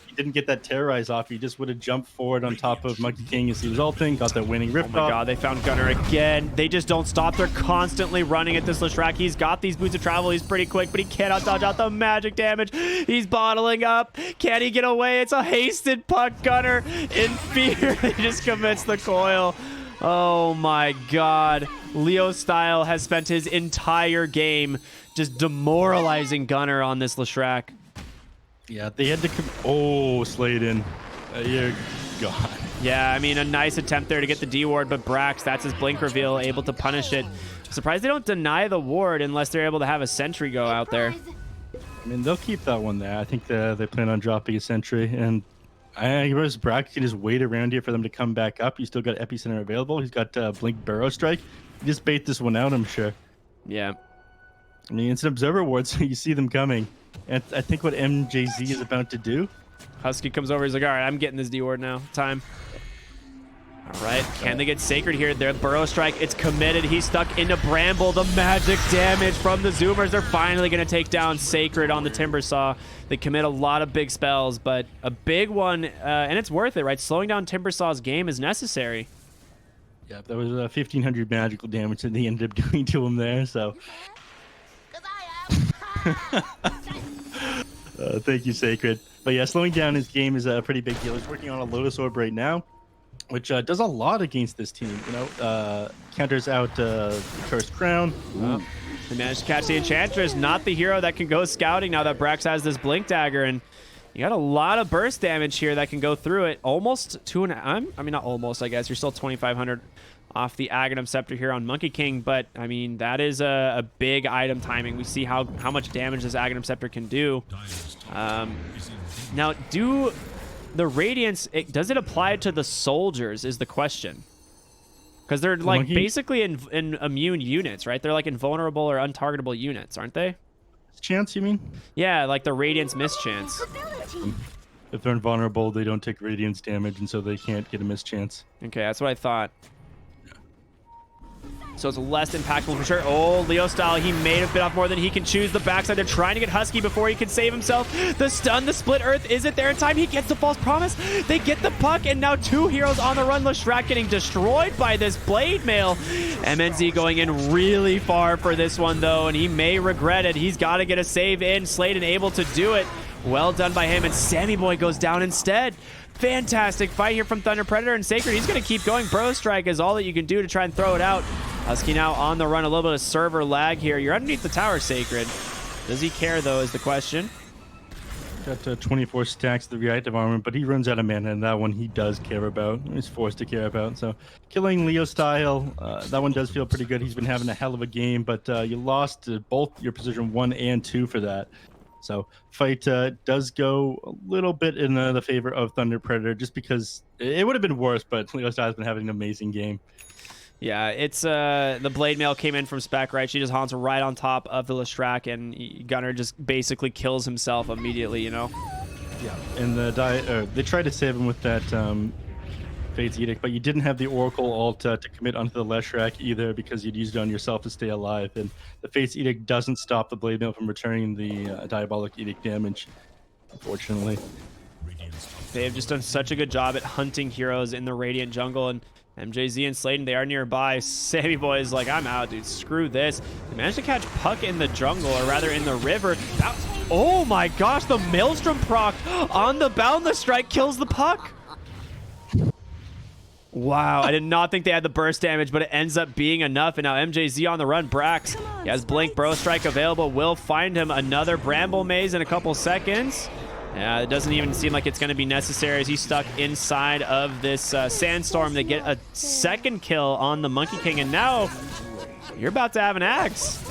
he didn't get that terrorize off, he just would have jumped forward on top of Monkey King as he was ulting, got that Waning Rift off. Oh my god, they found Gunnar again. They just don't stop. They're constantly running at this Leshrac. He's got these boots of travel. He's pretty quick, but he cannot dodge out the magic damage. He's bottling up. Can he get away? It's a hasted puck. Gunnar in fear. He just commits the coil. Oh my god. Leo Style has spent his entire game just demoralizing Gunnar on this Leshrac. Yeah, they had to oh, Sladen. You're gone. Yeah, I mean, a nice attempt there to get the D ward, but Brax, that's his blink reveal, able to punish it. Surprised they don't deny the ward unless they're able to have a sentry go out there. I mean, they'll keep that one there. I think they plan on dropping a sentry, and I guess Brax can just wait around here for them to come back up. He's still got Epicenter available. He's got Blink Burrow Strike. You just bait this one out, I'm sure. Yeah. I mean, it's an observer ward, so you see them coming. And I think what MJZ is about to do. Husky comes over. He's like, all right, I'm getting this D ward now. Time. All right. Can they get Sacred here? Their Burrow Strike. It's committed. He's stuck into Bramble. The magic damage from the Zoomers. They're finally going to take down Sacred on the Timbersaw. They commit a lot of big spells, but a big one, and it's worth it, right? Slowing down Timbersaw's game is necessary. Yeah, that was 1,500 magical damage that they ended up doing to him there, so... Thank you, Sacred. But yeah, slowing down his game is a pretty big deal. He's working on a Lotus Orb right now, which does a lot against this team. You know, counters out the Cursed Crown. Wow. They managed to catch the Enchantress, not the hero that can go scouting now that Brax has this Blink Dagger, and you got a lot of burst damage here that can go through it. Almost I mean, not almost, I guess. You're still 2,500 off the Aghanim Scepter here on Monkey King, but I mean, that is a big item timing. We see how much damage this Aghanim Scepter can do. Now, do the Radiance, does it apply to the soldiers is the question. Because they're like basically in immune units, right? They're like invulnerable or untargetable units, aren't they? Chance, you mean? Yeah, like the Radiance mischance. If they're invulnerable, they don't take Radiance damage, and so they can't get a mischance. Okay, that's what I thought. So it's less impactful for sure. Oh, Leo Style, he may have bit off more than he can choose. The backside, they're trying to get Husky before he can save himself. The stun, the Split Earth, is it there in time? He gets the False Promise. They get the puck, and now two heroes on the run. Leshrac getting destroyed by this Blade Mail. MNZ going in really far for this one, though, and he may regret it. He's got to get a save in. Sladen able to do it. Well done by him, and Sammy Boy goes down instead. Fantastic fight here from Thunder Predator and Sacred. He's going to keep going. Burrow Strike is all that you can do to try and throw it out. Husky now on the run. A little bit of server lag here. You're underneath the tower, Sacred. Does he care, though, is the question. Got 24 stacks of the reactive armor, but he runs out of mana, and that one he does care about. He's forced to care about. So killing Leo style, that one does feel pretty good. He's been having a hell of a game, but you lost both your position 1 and 2 for that. So fight does go a little bit in the favor of Thunder Predator, just because it would have been worse, but Leo style has been having an amazing game. Yeah, it's the blade mail came in from spec, right? She just haunts right on top of the Lestrak, and Gunnar just basically kills himself immediately, you know? Yeah, and they tried to save him with that Fate's Edict, but you didn't have the Oracle ult to commit onto the Lestrak either, because you'd used it on yourself to stay alive, and the Fate's Edict doesn't stop the blade mail from returning the Diabolic Edict damage, unfortunately. They have just done such a good job at hunting heroes in the Radiant jungle, and MJZ and Sladen, they are nearby. Sammy Boy is like, I'm out, dude. Screw this. They managed to catch Puck in the jungle, or rather in the river. Oh my gosh, the Maelstrom proc on the Boundless Strike kills the Puck. Wow, I did not think they had the burst damage, but it ends up being enough. And now MJZ on the run. Brax, he has Blink Bro Strike available. Will find him another Bramble Maze in a couple seconds. Yeah, it doesn't even seem like it's going to be necessary as he's stuck inside of this sandstorm. They get a second kill on the Monkey King, and now you're about to have an axe.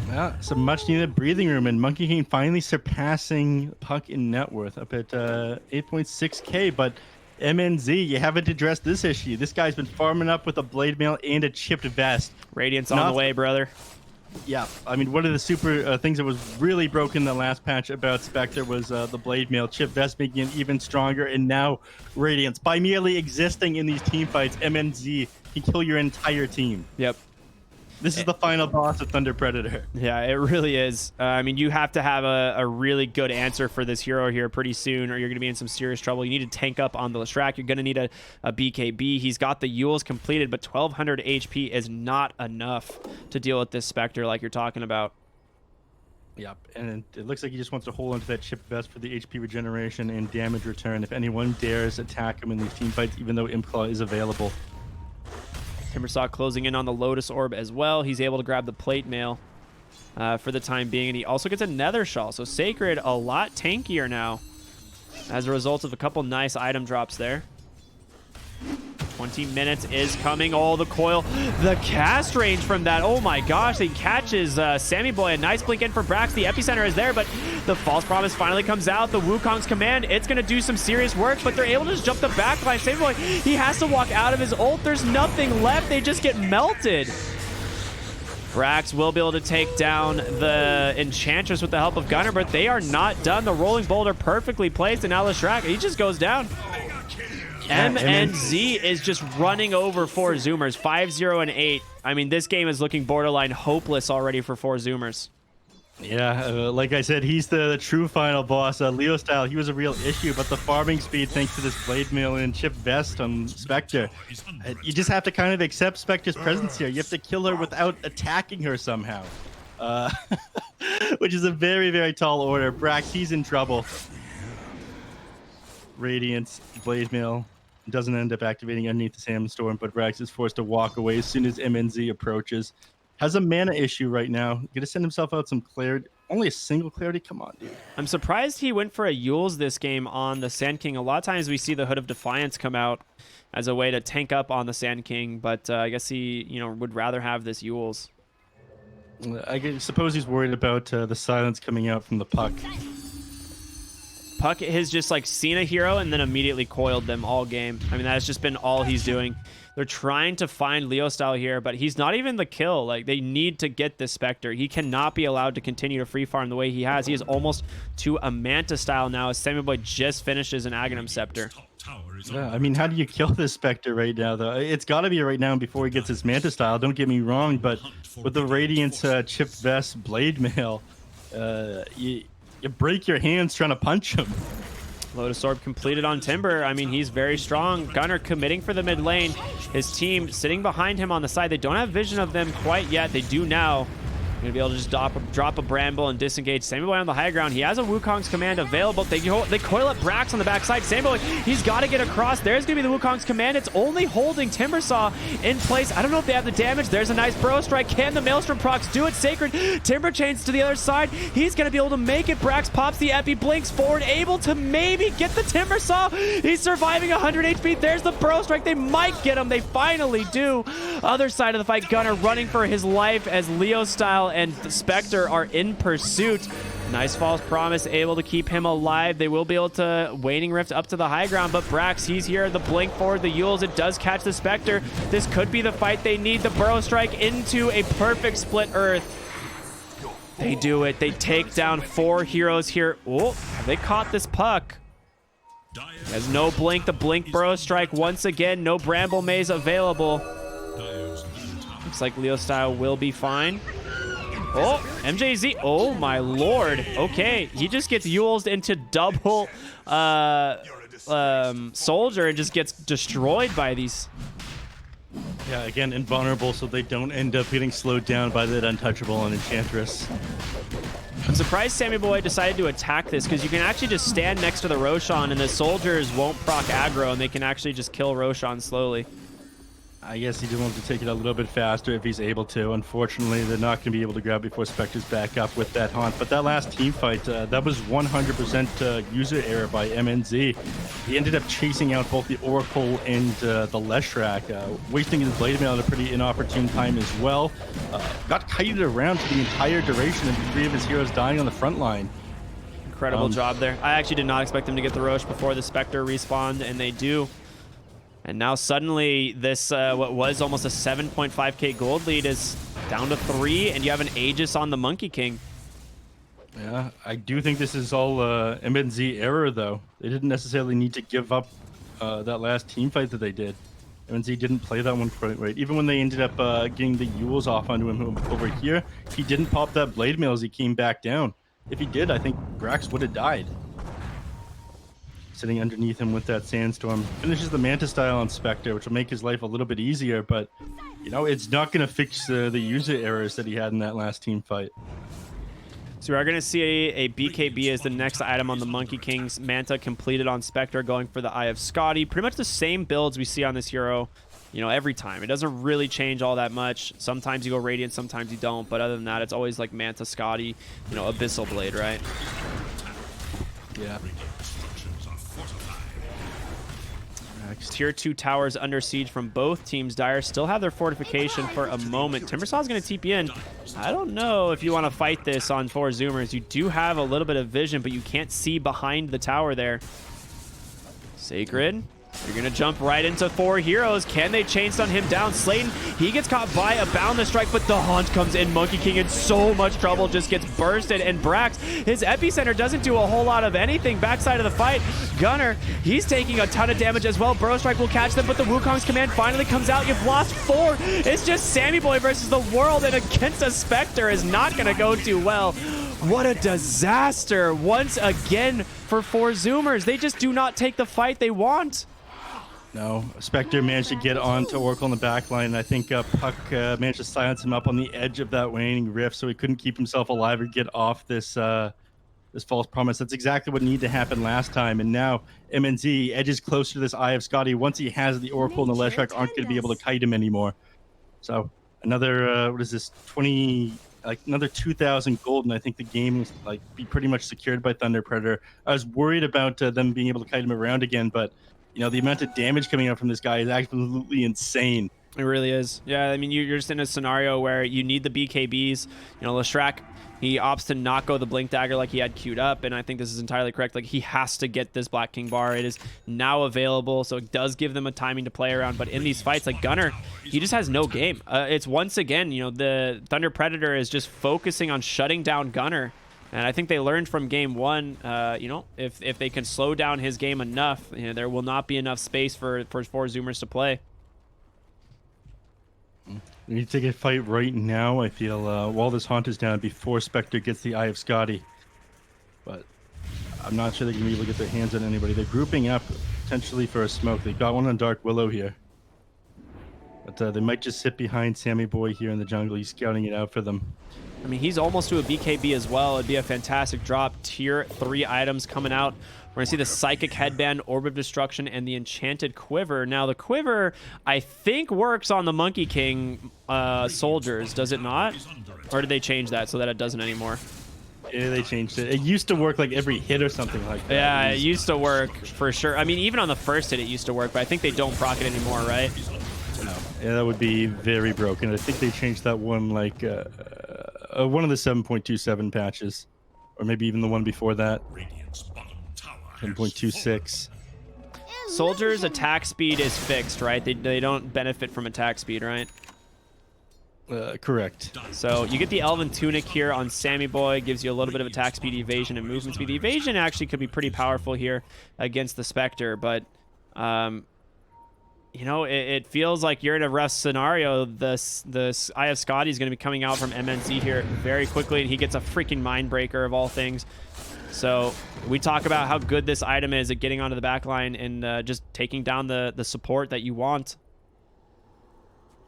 Yeah, some much needed breathing room, and Monkey King finally surpassing Puck in net worth up at 8.6k. But MNZ, you haven't addressed this issue. This guy's been farming up with a blade mail and a chipped vest. Radiant's on the way, brother. Yeah, I mean, one of the super things that was really broken in the last patch about Spectre was the blade mail chip vest, making it even stronger. And now Radiance, by merely existing in these team fights, MNZ can kill your entire team. Yep. This is the final boss of Thunder Predator. Yeah, it really is. I mean, you have to have a really good answer for this hero here pretty soon, or you're going to be in some serious trouble. You need to tank up on the Lestrak. You're going to need a BKB. He's got the Yules completed, but 1200 HP is not enough to deal with this Spectre like you're talking about. Yep, and it looks like he just wants to hold onto that chip vest for the HP regeneration and damage return if anyone dares attack him in these team fights, even though Imclaw is available. Timbersaw closing in on the Lotus Orb as well. He's able to grab the plate mail for the time being, and he also gets a Nether Shawl. So Sacred a lot tankier now as a result of a couple nice item drops there. 20 minutes is coming. Oh, the coil, the cast range from that. Oh my gosh, he catches Sammy Boy. A nice blink in for Brax. The epicenter is there, but the false promise finally comes out. The Wukong's command, it's going to do some serious work, but they're able to just jump the backline. Sammy Boy, he has to walk out of his ult. There's nothing left. They just get melted. Brax will be able to take down the Enchantress with the help of Gunnar, but they are not done. The Rolling Boulder perfectly placed, and now Lestrak, he just goes down. MNZ is just running over 4 Zoomers, 5-0 and 8. I mean, this game is looking borderline hopeless already for 4 Zoomers. Yeah, like I said, he's the true final boss. Leo style, he was a real issue, but the farming speed, thanks to this blade mail and chip vest on Spectre, you just have to kind of accept Spectre's presence here. You have to kill her without attacking her somehow, which is a very, very tall order. Brax, he's in trouble. Radiance, blade mail doesn't end up activating underneath the sandstorm, but Brax is forced to walk away as soon as MNZ approaches. Has a mana issue right now. Gonna send himself out some clarity. Only a single clarity? Come on, dude. I'm surprised he went for a Yules this game on the Sand King. A lot of times we see the Hood of Defiance come out as a way to tank up on the Sand King, but I guess he, would rather have this Yules. I suppose he's worried about the silence coming out from the Puck. Puck has just seen a hero and then immediately coiled them all game. I mean, that has just been all he's doing. They're trying to find Leo style here, but he's not even the kill. They need to get this Spectre. He cannot be allowed to continue to free farm the way he has. He is almost to a Manta style now as Sammy Boy just finishes an Aghanim Scepter. Yeah, I mean, how do you kill this Spectre right now, though? It's got to be right now before he gets his Manta style. Don't get me wrong, but with the Radiance chipped vest blade mail, you break your hands trying to punch him. Lotus Orb completed on Timber. I mean, he's very strong. Gunnar committing for the mid lane. His team sitting behind him on the side. They don't have vision of them quite yet. They do now. Gonna be able to just drop a Bramble and disengage Sammy Boy on the high ground. He has a Wukong's command available. They coil up Brax on the backside. Sammy Boy, he's got to get across. There's gonna be the Wukong's command. It's only holding Timbersaw in place. I don't know if they have the damage. There's a nice Bro Strike. Can the Maelstrom procs do it? Sacred Timber chains to the other side. He's gonna be able to make it. Brax pops the Epi, blinks forward, able to maybe get the Timbersaw. He's surviving 100 HP. There's the Bro Strike. They might get him. They finally do. Other side of the fight, Gunnar running for his life as Leo Style and Spectre are in pursuit. Nice false promise, able to keep him alive. They will be able to Waning Rift up to the high ground, but Brax, he's here. The blink forward, the Yules, it does catch the Spectre. This could be the fight they need. The Burrow Strike into a perfect split earth. They do it. They take down 4 heroes here. Oh, have they caught this puck? Has no blink. The blink Burrow Strike once again. No Bramble Maze available. Looks like Leo Style will be fine. Oh, MJZ. Oh, my lord. Okay, he just gets Yules into double Soldier and just gets destroyed by these. Yeah, again, invulnerable, so they don't end up getting slowed down by that Untouchable and Enchantress. I'm surprised Sammy Boy decided to attack this, because you can actually just stand next to the Roshan and the soldiers won't proc aggro and they can actually just kill Roshan slowly. I guess he did want to take it a little bit faster if he's able to. Unfortunately, they're not going to be able to grab before Spectre's back up with that haunt. But that last team fight, that was 100% user error by MNZ. He ended up chasing out both the Oracle and the Leshrac, wasting his Blade Mail at a pretty inopportune time as well. Got kited around for the entire duration and 3 of his heroes dying on the front line. Incredible job there. I actually did not expect them to get the Roche before the Spectre respawned, and they do. And now suddenly this, what was almost a 7.5k gold lead is down to 3, and you have an Aegis on the Monkey King. Yeah, I do think this is all MNZ error, though. They didn't necessarily need to give up that last team fight that they did. MNZ didn't play that one quite right. Even when they ended up getting the Yules off onto him over here, he didn't pop that Blade Mail as he came back down. If he did, I think Brax would have died. Sitting underneath him with that Sandstorm. Finishes the Manta style on Spectre, which will make his life a little bit easier, but, you know, it's not going to fix the user errors that he had in that last team fight. So we are going to see a BKB as the next item on the Monkey King's Manta completed on Spectre, going for the Eye of Scotty. Pretty much the same builds we see on this hero, you know, every time. It doesn't really change all that much. Sometimes you go Radiant, sometimes you don't, but other than that, it's always like Manta, Scotty, you know, Abyssal Blade, right? Yeah. Tier 2 towers under siege from both teams. Dire still have their fortification for a moment. Timbersaw's going to TP in. I don't know if you want to fight this on 4 Zoomers. You do have a little bit of vision, but you can't see behind the tower there. Sacred. You're going to jump right into 4 heroes. Can they chain stun him down? Slayton, he gets caught by a Boundless Strike, but the Haunt comes in. Monkey King in so much trouble, just gets bursted. And Brax, his Epicenter doesn't do a whole lot of anything. Backside of the fight, Gunnar, he's taking a ton of damage as well. Burrow Strike will catch them, but the Wukong's command finally comes out. You've lost 4. It's just Sammy Boy versus the world, and against a Spectre is not going to go too well. What a disaster once again for 4 Zoomers. They just do not take the fight they want. No, Spectre managed to get onto Oracle in the backline, and I think Puck managed to silence him up on the edge of that waning rift, so he couldn't keep himself alive or get off this this false promise. That's exactly what needed to happen last time, and now MNZ edges closer to this Eye of Scotty. Once he has the Oracle and the Leshrac, aren't going to be able to kite him anymore. So another what is this, 20, like another 2,000 gold, and I think the game is like be pretty much secured by Thunder Predator. I was worried about them being able to kite him around again, but you know, the amount of damage coming out from this guy is absolutely insane. It really is. Yeah, I mean, you're just in a scenario where you need the BKBs. You know, Leshrac, he opts to not go the Blink Dagger like he had queued up, and I think this is entirely correct. Like, he has to get this Black King bar. It is now available, so it does give them a timing to play around. But in these fights, like Gunnar, he just has no game. It's once again, you know, the Thunder Predator is just focusing on shutting down Gunnar. And I think they learned from game 1, you know, if they can slow down his game enough, you know, there will not be enough space for 4 Zoomers to play. We need to take a fight right now, I feel, while this Haunt is down before Spectre gets the Eye of Scotty. But I'm not sure they're going to be able to get their hands on anybody. They're grouping up potentially for a smoke. They've got one on Dark Willow here. But they might just sit behind Sammy Boy here in the jungle. He's scouting it out for them. I mean, he's almost to a BKB as well. It'd be a fantastic drop. Tier 3 items coming out. We're going to see the Psychic Headband, Orb of Destruction, and the Enchanted Quiver. Now, the Quiver, I think, works on the Monkey King soldiers, does it not? Or did they change that so that it doesn't anymore? Yeah, they changed it. It used to work like every hit or something like that. Yeah, it used to work for sure. I mean, even on the first hit, it used to work, but I think they don't proc it anymore, right? No. Yeah, that would be very broken. I think they changed that one like one of the 7.27 patches, or maybe even the one before that. 7.26. Soldiers' attack speed is fixed, right? They don't benefit from attack speed, right? Correct. So you get the Elven Tunic here on Sammy Boy. Gives you a little bit of attack speed, evasion, and movement speed. The evasion actually could be pretty powerful here against the Spectre, but you know, it feels like you're in a rough scenario. The Eye of Scotty is going to be coming out from MNZ here very quickly, and he gets a freaking Mindbreaker of all things. So we talk about how good this item is at getting onto the back line and just taking down the support that you want.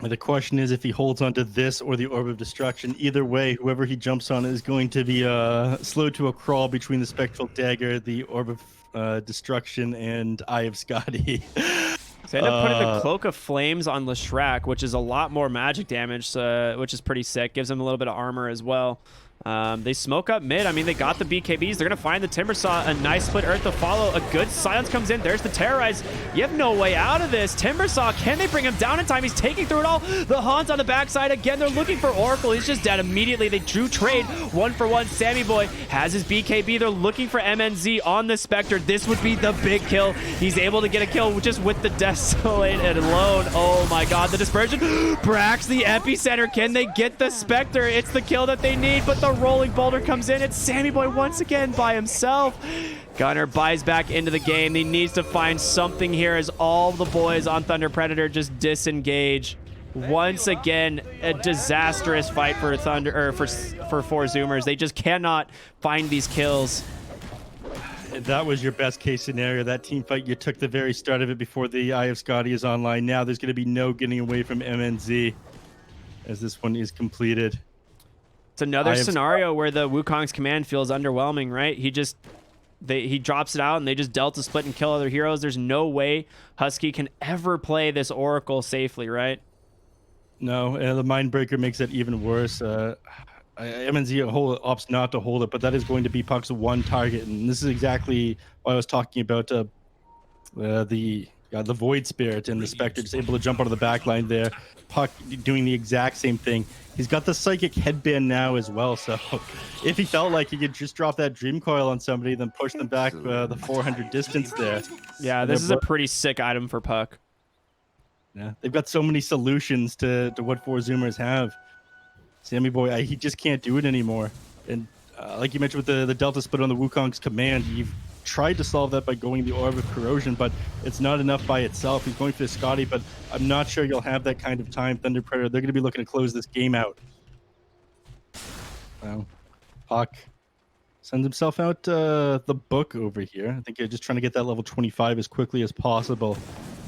The question is if he holds onto this or the Orb of Destruction. Either way, whoever he jumps on is going to be slowed to a crawl between the Spectral Dagger, the Orb of Destruction, and Eye of Scotty. So they end up putting the Cloak of Flames on Leshrac, which is a lot more magic damage, which is pretty sick. Gives him a little bit of armor as well. They smoke up mid. I mean, they got the BKBs. They're going to find the Timbersaw. A nice split earth to follow. A good silence comes in. There's the Terrorize. You have no way out of this. Timbersaw, can they bring him down in time? He's taking through it all. The Hans on the backside. Again, they're looking for Oracle. He's just dead immediately. They drew trade 1-for-1. Sammy Boy has his BKB. They're looking for MNZ on the Spectre. This would be the big kill. He's able to get a kill just with the Desolate alone. Oh my god, the Dispersion. Brax the epicenter. Can they get the Spectre? It's the kill that they need, but the Rolling Boulder comes in. It's Sammy Boy once again by himself. Gunner buys back into the game. He needs to find something here as all the boys on Thunder Predator just disengage. Once again, a disastrous fight for Thunder, or for four Zoomers. They just cannot find these kills. That was your best case scenario. That team fight, you took the very start of it before the Eye of Scotty is online. Now there's going to be no getting away from MNZ as this one is completed. It's another scenario where the Wukong's command feels underwhelming, right? He drops it out and they just delta split and kill other heroes. There's no way Husky can ever play this Oracle safely, right? No, the Mindbreaker makes it even worse. MNZ opts not to hold it, but that is going to be Puck's one target, and this is exactly what I was talking about. The Void Spirit and the Spectre just able to jump onto the back line there. Puck doing the exact same thing. He's got the Psychic Headband now as well, so if he felt like he could just drop that Dream Coil on somebody, then push them back the 400 distance there. Yeah, this is a pretty sick item for Puck. Yeah, they've got so many solutions to what four Zoomers have. Sammy Boy, he just can't do it anymore. And like you mentioned with the Delta Split on the Wukong's command, you've tried to solve that by going the Orb of Corrosion, but it's not enough by itself. He's going for the Scotty, but I'm not sure you'll have that kind of time. Thunder Predator, they're going to be looking to close this game out. Well, Puck sends himself out the book over here. I think they're just trying to get that level 25 as quickly as possible.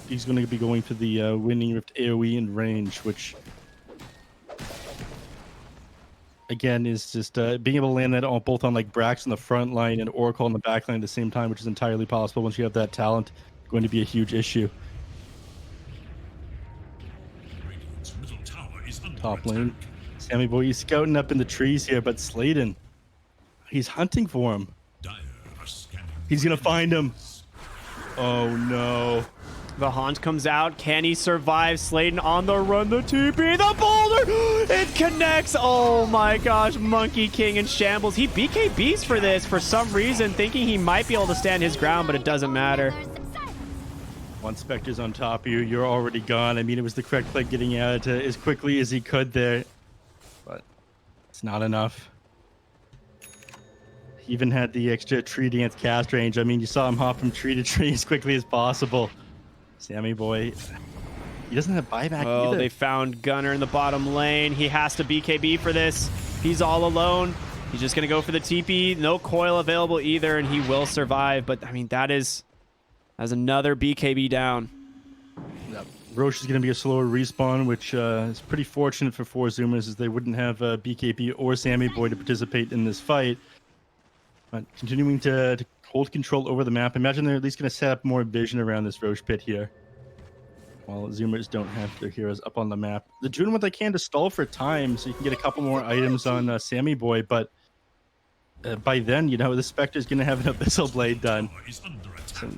He's going to be going for the Winning Rift AoE in range, which again is just being able to land that both on like Brax on the front line and Oracle on the back line at the same time, which is entirely possible once you have that talent. Going to be a huge issue. Top lane, Sammy Boy, he's scouting up in the trees here, but Sladen, he's hunting for him. He's gonna find him. Oh no. The Haunt comes out. Can he survive? Sladen on the run. The TP. The boulder. It connects. Oh my gosh. Monkey King in shambles. He BKBs for this for some reason, thinking he might be able to stand his ground, but it doesn't matter. One Spectre's on top of you. You're already gone. I mean, it was the correct play getting out as quickly as he could there, but it's not enough. He even had the extra tree dance cast range. I mean, you saw him hop from tree to tree as quickly as possible. Sammy Boy, he doesn't have buyback either. They found Gunner in the bottom lane. He has to BKB for this. He's all alone. He's just going to go for the TP. No coil available either, and he will survive. But, I mean, that is another BKB down. Yep. Roche is going to be a slower respawn, which is pretty fortunate for Four Zoomers, as they wouldn't have BKB or Sammy Boy to participate in this fight. But continuing to hold control over the map. Imagine they're at least going to set up more vision around this Roche pit here, while Zoomers don't have their heroes up on the map. They're doing what they can to stall for time, so you can get a couple more items on Sammy Boy, but by then, you know, the Spectre is going to have an Abyssal Blade done. So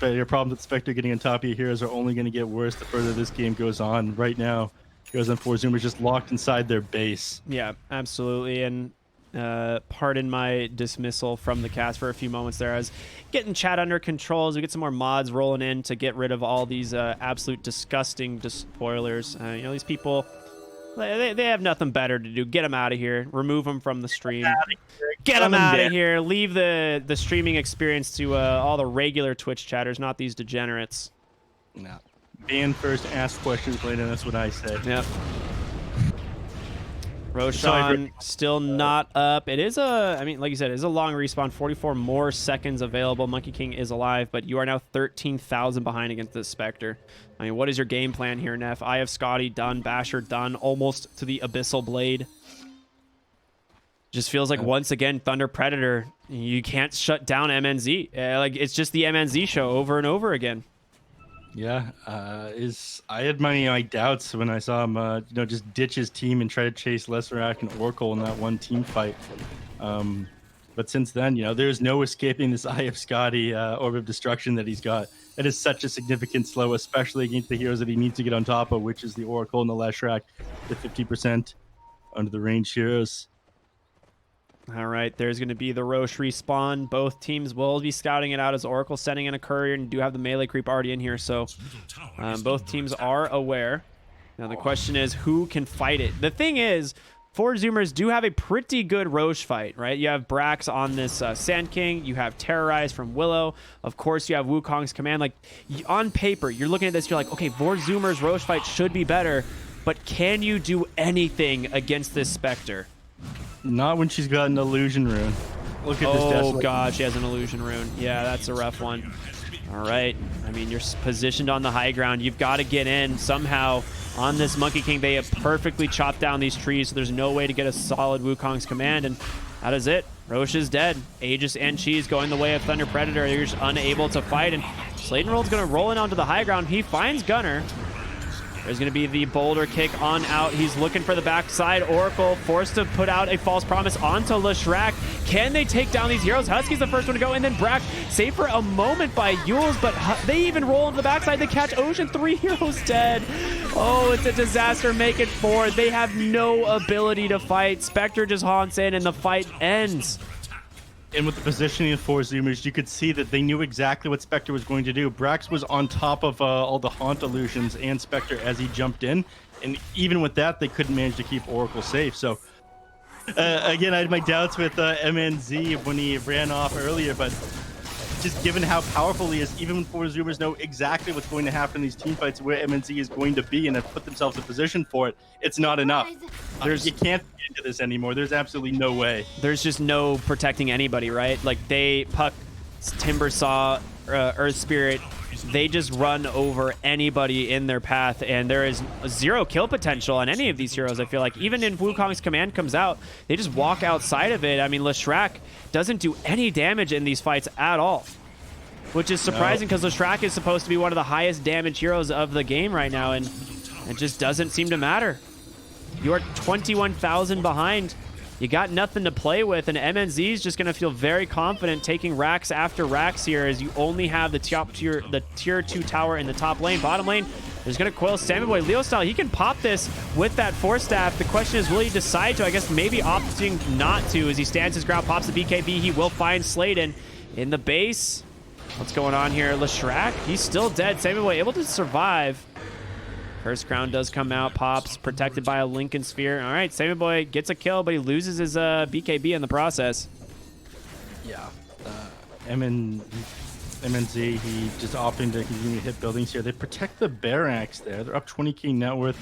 your problems with Spectre getting on top of your heroes are only going to get worse the further this game goes on. Right now, Heroes on Four Zoomers just locked inside their base. Yeah, absolutely. And pardon my dismissal from the cast for a few moments there. I was getting chat under control as we get some more mods rolling in to get rid of all these absolute disgusting spoilers. You know, these people, they have nothing better to do. Get them out of here. Remove them from the stream. Get them out of here. Leave the streaming experience to all the regular Twitch chatters, not these degenerates. No. Ban first, ask questions later. That's what I said. Yep. Roshan still not up. It is I mean, like you said, it is a long respawn. 44 more seconds available. Monkey King is alive, but you are now 13,000 behind against this Spectre. I mean, what is your game plan here, Neph? I have Scotty done, Basher done, almost to the Abyssal Blade. Just feels like once again, Thunder Predator, you can't shut down MNZ. Like, it's just the MNZ show over and over again. Yeah, I had my doubts when I saw him, you know, just ditch his team and try to chase Lesserac and Oracle in that one team fight. But since then, you know, there's no escaping this Eye of Scotty Orb of Destruction that he's got. It is such a significant slow, especially against the heroes that he needs to get on top of, which is the Oracle and the Lesserac, the 50% under the range heroes. All right, there's going to be the Roche respawn. Both teams will be scouting it out as Oracle sending in a courier, and do have the melee creep already in here, so both teams are aware. Now the question is, who can fight it? The thing is, Four Zoomers do have a pretty good Roche fight, right? You have Brax on this Sand King. You have Terrorize from Willow. Of course, you have Wukong's command. Like, on paper, you're looking at this, you're like, okay, Four Zoomers' Roche fight should be better, but can you do anything against this Spectre? Not when she's got an illusion rune. Look at this. Oh god, she has an illusion rune. Yeah, that's a rough one. All right. I mean, you're positioned on the high ground. You've got to get in somehow on this Monkey King. They have perfectly chopped down these trees, so there's no way to get a solid Wukong's command, and that is it. Roche is dead. Aegis and Cheese going the way of Thunder Predator. You're just unable to fight, and Sladenroll's going to roll in onto the high ground. He finds Gunner. There's going to be the boulder kick on out. He's looking for the backside. Oracle forced to put out a false promise onto Leshrac. Can they take down these heroes? Husky's the first one to go, and then Brack saved for a moment by Yules, but they even roll into the backside. They catch Ocean. 3 heroes dead. Oh, it's a disaster. Make it 4. They have no ability to fight. Spectre just haunts in, and the fight ends. And with the positioning of Four Zoomers, you could see that they knew exactly what Spectre was going to do. Brax was on top of all the Haunt illusions and Spectre as he jumped in. And even with that, they couldn't manage to keep Oracle safe. So, again, I had my doubts with MNZ when he ran off earlier, but just given how powerful he is, even when Four Zoomers know exactly what's going to happen in these team fights, where MNZ is going to be, and have put themselves in position for it, it's not enough. You can't get into this anymore. There's absolutely no way. There's just no protecting anybody, right? Like, they, Puck, Timbersaw, Earth Spirit, they just run over anybody in their path, and there is 0 kill potential on any of these heroes, I feel like. Even if Wukong's command comes out, they just walk outside of it. I mean, Leshrac doesn't do any damage in these fights at all, which is surprising because Leshrac is supposed to be one of the highest damage heroes of the game right now, and it just doesn't seem to matter. You're 21,000 behind. You got nothing to play with, and MNZ is just going to feel very confident taking racks after racks here, as you only have the tier 2 tower in the top lane. Bottom lane, there's going to coil Sammy Boy. Leo style, he can pop this with that Force Staff. The question is, will he decide to? I guess maybe opting not to, as he stands his ground, pops the BKB. He will find Sladen in the base. What's going on here? Leshrac, he's still dead. Sammy Boy able to survive. First crown does come out, pops, protected by a Lincoln Sphere. All right, Sammy Boy gets a kill, but he loses his BKB in the process. Yeah. MNZ, he just opting to continue to hit buildings here. They protect the Barracks there. They're up 20k net worth.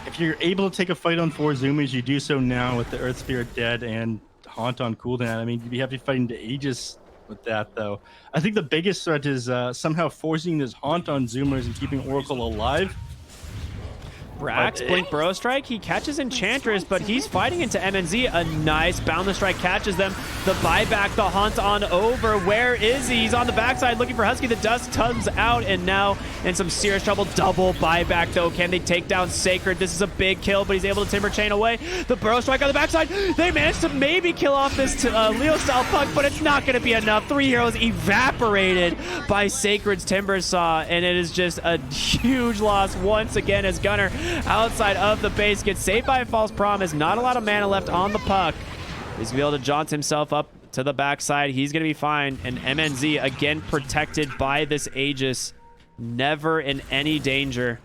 If you're able to take a fight on 4 Zoomers, you do so now with the Earth Spirit dead and Haunt on cooldown. I mean, you'd be happy fighting to Aegis with that, though. I think the biggest threat is somehow forcing this haunt on Zoomers and keeping Oracle alive. Brax, Blink Burrow Strike, he catches Enchantress, but he's fighting into MNZ. A nice Boundless Strike catches them. The buyback, the hunt on over. Where is he? He's on the backside looking for Husky. The dust comes out, and now in some serious trouble. Double buyback, though. Can they take down Sacred? This is a big kill, but he's able to Timber Chain away. The Burrow Strike on the backside. They managed to maybe kill off this Leo-style puck, but it's not going to be enough. 3 heroes evaporated by Sacred's Timber Saw, and it is just a huge loss once again as Gunnar outside of the base gets saved by a false promise. Not a lot of mana left on the puck. He's going to be able to jaunt himself up to the backside. He's going to be fine. And MNZ again protected by this Aegis. Never in any danger.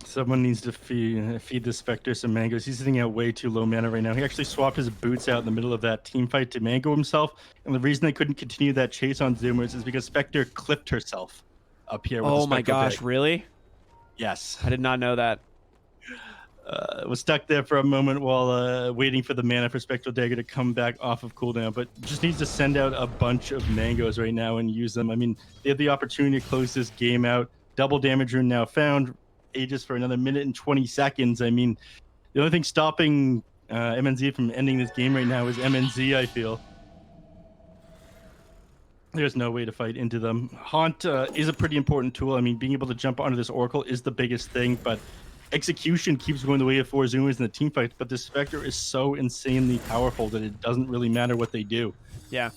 Someone needs to feed the Spectre some mangoes. He's sitting at way too low mana right now. He actually swapped his boots out in the middle of that team fight to mango himself. And the reason they couldn't continue that chase on Zoomers is because Spectre clipped herself up here with Oh the my Spectre gosh, pick. really? Yes. I did not know that. Was stuck there for a moment while waiting for the mana for Spectral Dagger to come back off of cooldown, but just needs to send out a bunch of mangoes right now and use them. I mean, they have the opportunity to close this game out. Double damage rune now found. Aegis for another minute and 20 seconds. I mean, the only thing stopping MNZ from ending this game right now is MNZ, I feel. There's no way to fight into them. Haunt is a pretty important tool. I mean, being able to jump onto this Oracle is the biggest thing, but execution keeps going the way of 4 Zoomers in the team fight. But the Spectre is so insanely powerful that it doesn't really matter what they do. Yeah.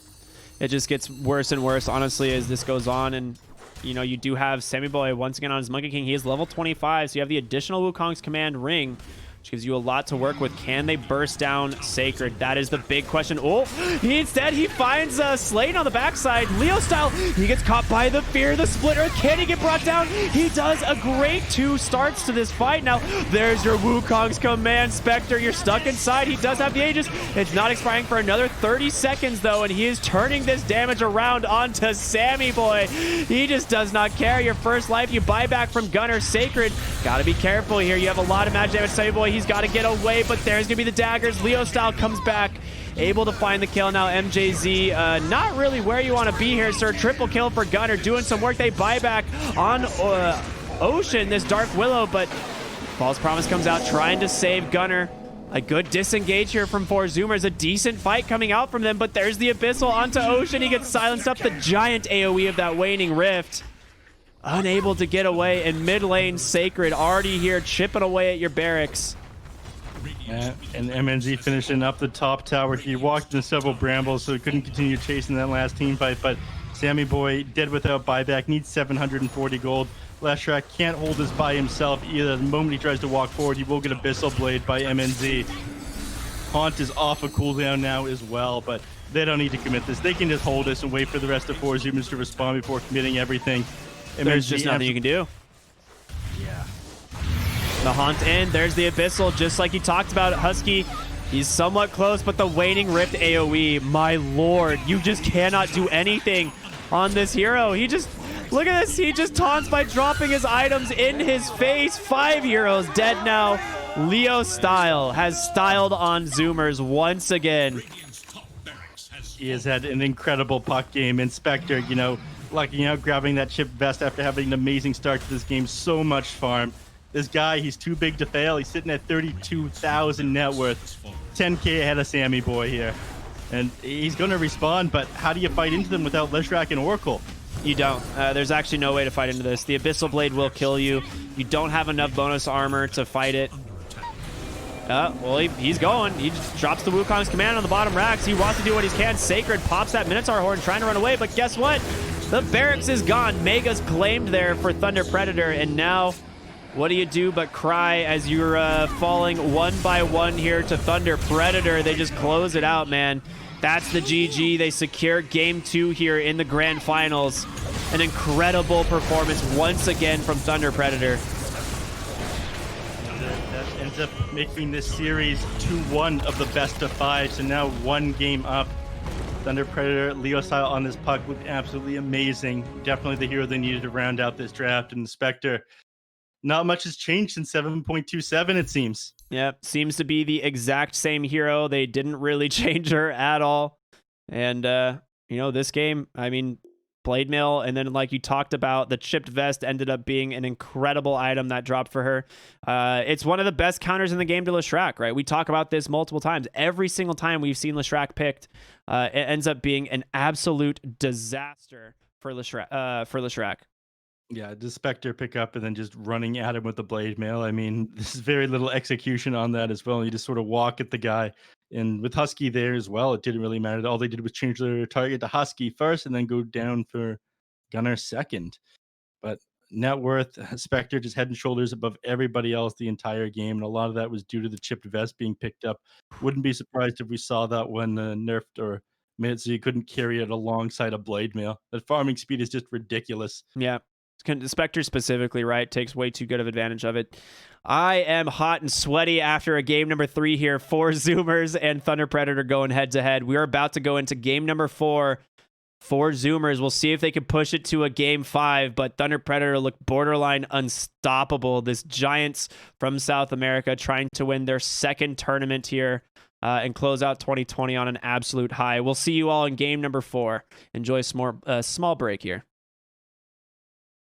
It just gets worse and worse, honestly, as this goes on. And, you know, you do have Sammy Boy once again on his Monkey King. He is level 25, so you have the additional Wukong's Command Ring, which gives you a lot to work with. Can they burst down Sacred? That is the big question. Oh, instead he finds Slade on the backside. Leo style, he gets caught by the Fear, the Splitter. Can he get brought down? He does. A great 2 starts to this fight. Now, there's your Wukong's Command. Spectre, you're stuck inside. He does have the Aegis. It's not expiring for another 30 seconds, though, and he is turning this damage around onto Sammy Boy. He just does not care. Your first life, you buy back from Gunnar. Sacred, gotta be careful here. You have a lot of magic damage. Sammy Boy, he's got to get away, but there's going to be the daggers. Leo style comes back, able to find the kill. Now MJZ, not really where you want to be here, sir. Triple kill for Gunnar, doing some work. They buy back on Ocean, this Dark Willow, but False Promise comes out, trying to save Gunnar. A good disengage here from 4 Zoomers. A decent fight coming out from them, but there's the Abyssal onto Ocean. He gets silenced up. The giant AoE of that Waning Rift. Unable to get away, and mid lane Sacred already here chipping away at your barracks. Yeah, and MNZ finishing up the top tower. He walked into several brambles, so he couldn't continue chasing that last team fight, but Sammy Boy, dead without buyback, needs 740 gold. Leshrac can't hold this by himself either. The moment he tries to walk forward, he will get Abyssal Blade by MNZ. Haunt is off a cooldown now as well, but they don't need to commit this. They can just hold this and wait for the rest of 4 Zoomers to respond before committing everything. There's just nothing you can do. Yeah. The Haunt in, there's the Abyssal, just like he talked about. Husky, he's somewhat close, but the Waning Rift AoE, my lord, you just cannot do anything on this hero. He just, look at this, he just taunts by dropping his items in his face. 5 heroes dead now. Leo style has styled on Zoomers once again. He has had an incredible puck game. Inspector, you know, lucking out, grabbing that chip vest after having an amazing start to this game. So much farm. This guy, he's too big to fail. He's sitting at 32,000 net worth. 10k ahead of Sammy Boy here. And he's going to respond, but how do you fight into them without Leshrac and Oracle? You don't. There's actually no way to fight into this. The Abyssal Blade will kill you. You don't have enough bonus armor to fight it. Well, he's going. He just drops the Wukong's Command on the bottom racks. He wants to do what he can. Sacred pops that Minotaur Horn, trying to run away, but guess what? The barracks is gone. Mega's claimed there for Thunder Predator, and now what do you do but cry as you're falling one by one here to Thunder Predator? They just close it out, man. That's the GG. They secure Game 2 here in the Grand Finals. An incredible performance once again from Thunder Predator. That ends up making this series 2-1 of the best of 5, so now 1 game up. Thunder Predator, Leo style on this puck looked absolutely amazing. Definitely the hero they needed to round out this draft. And the Spectre, not much has changed since 7.27, it seems. Yep, seems to be the exact same hero. They didn't really change her at all. And This game, I mean, Blade Mail, and then like you talked about, the chipped vest ended up being an incredible item that dropped for her. It's one of the best counters in the game to Leshrac, right? We talk about this multiple times. Every single time we've seen Leshrac picked, it ends up being an absolute disaster for Leshrac. Yeah, the Spectre pick up and then just running at him with the blade mail. I mean, there's very little execution on that as well. You just sort of walk at the guy. And with Husky there as well, it didn't really matter. All they did was change their target to Husky first and then go down for Gunner second. But net worth, Spectre just head and shoulders above everybody else the entire game. And a lot of that was due to the chipped vest being picked up. Wouldn't be surprised if we saw that when nerfed or made it so you couldn't carry it alongside a blade mail. That farming speed is just ridiculous. Yeah. Spectre specifically, right, takes way too good of advantage of it. I am hot and sweaty after a game number 3 here. 4 Zoomers and Thunder Predator going head to head. We are about to go into game number 4. 4 Zoomers. We'll see if they can push it to a game 5, but Thunder Predator look borderline unstoppable. This Giants from South America trying to win their second tournament here and close out 2020 on an absolute high. We'll see you all in game number 4. Enjoy a small break here.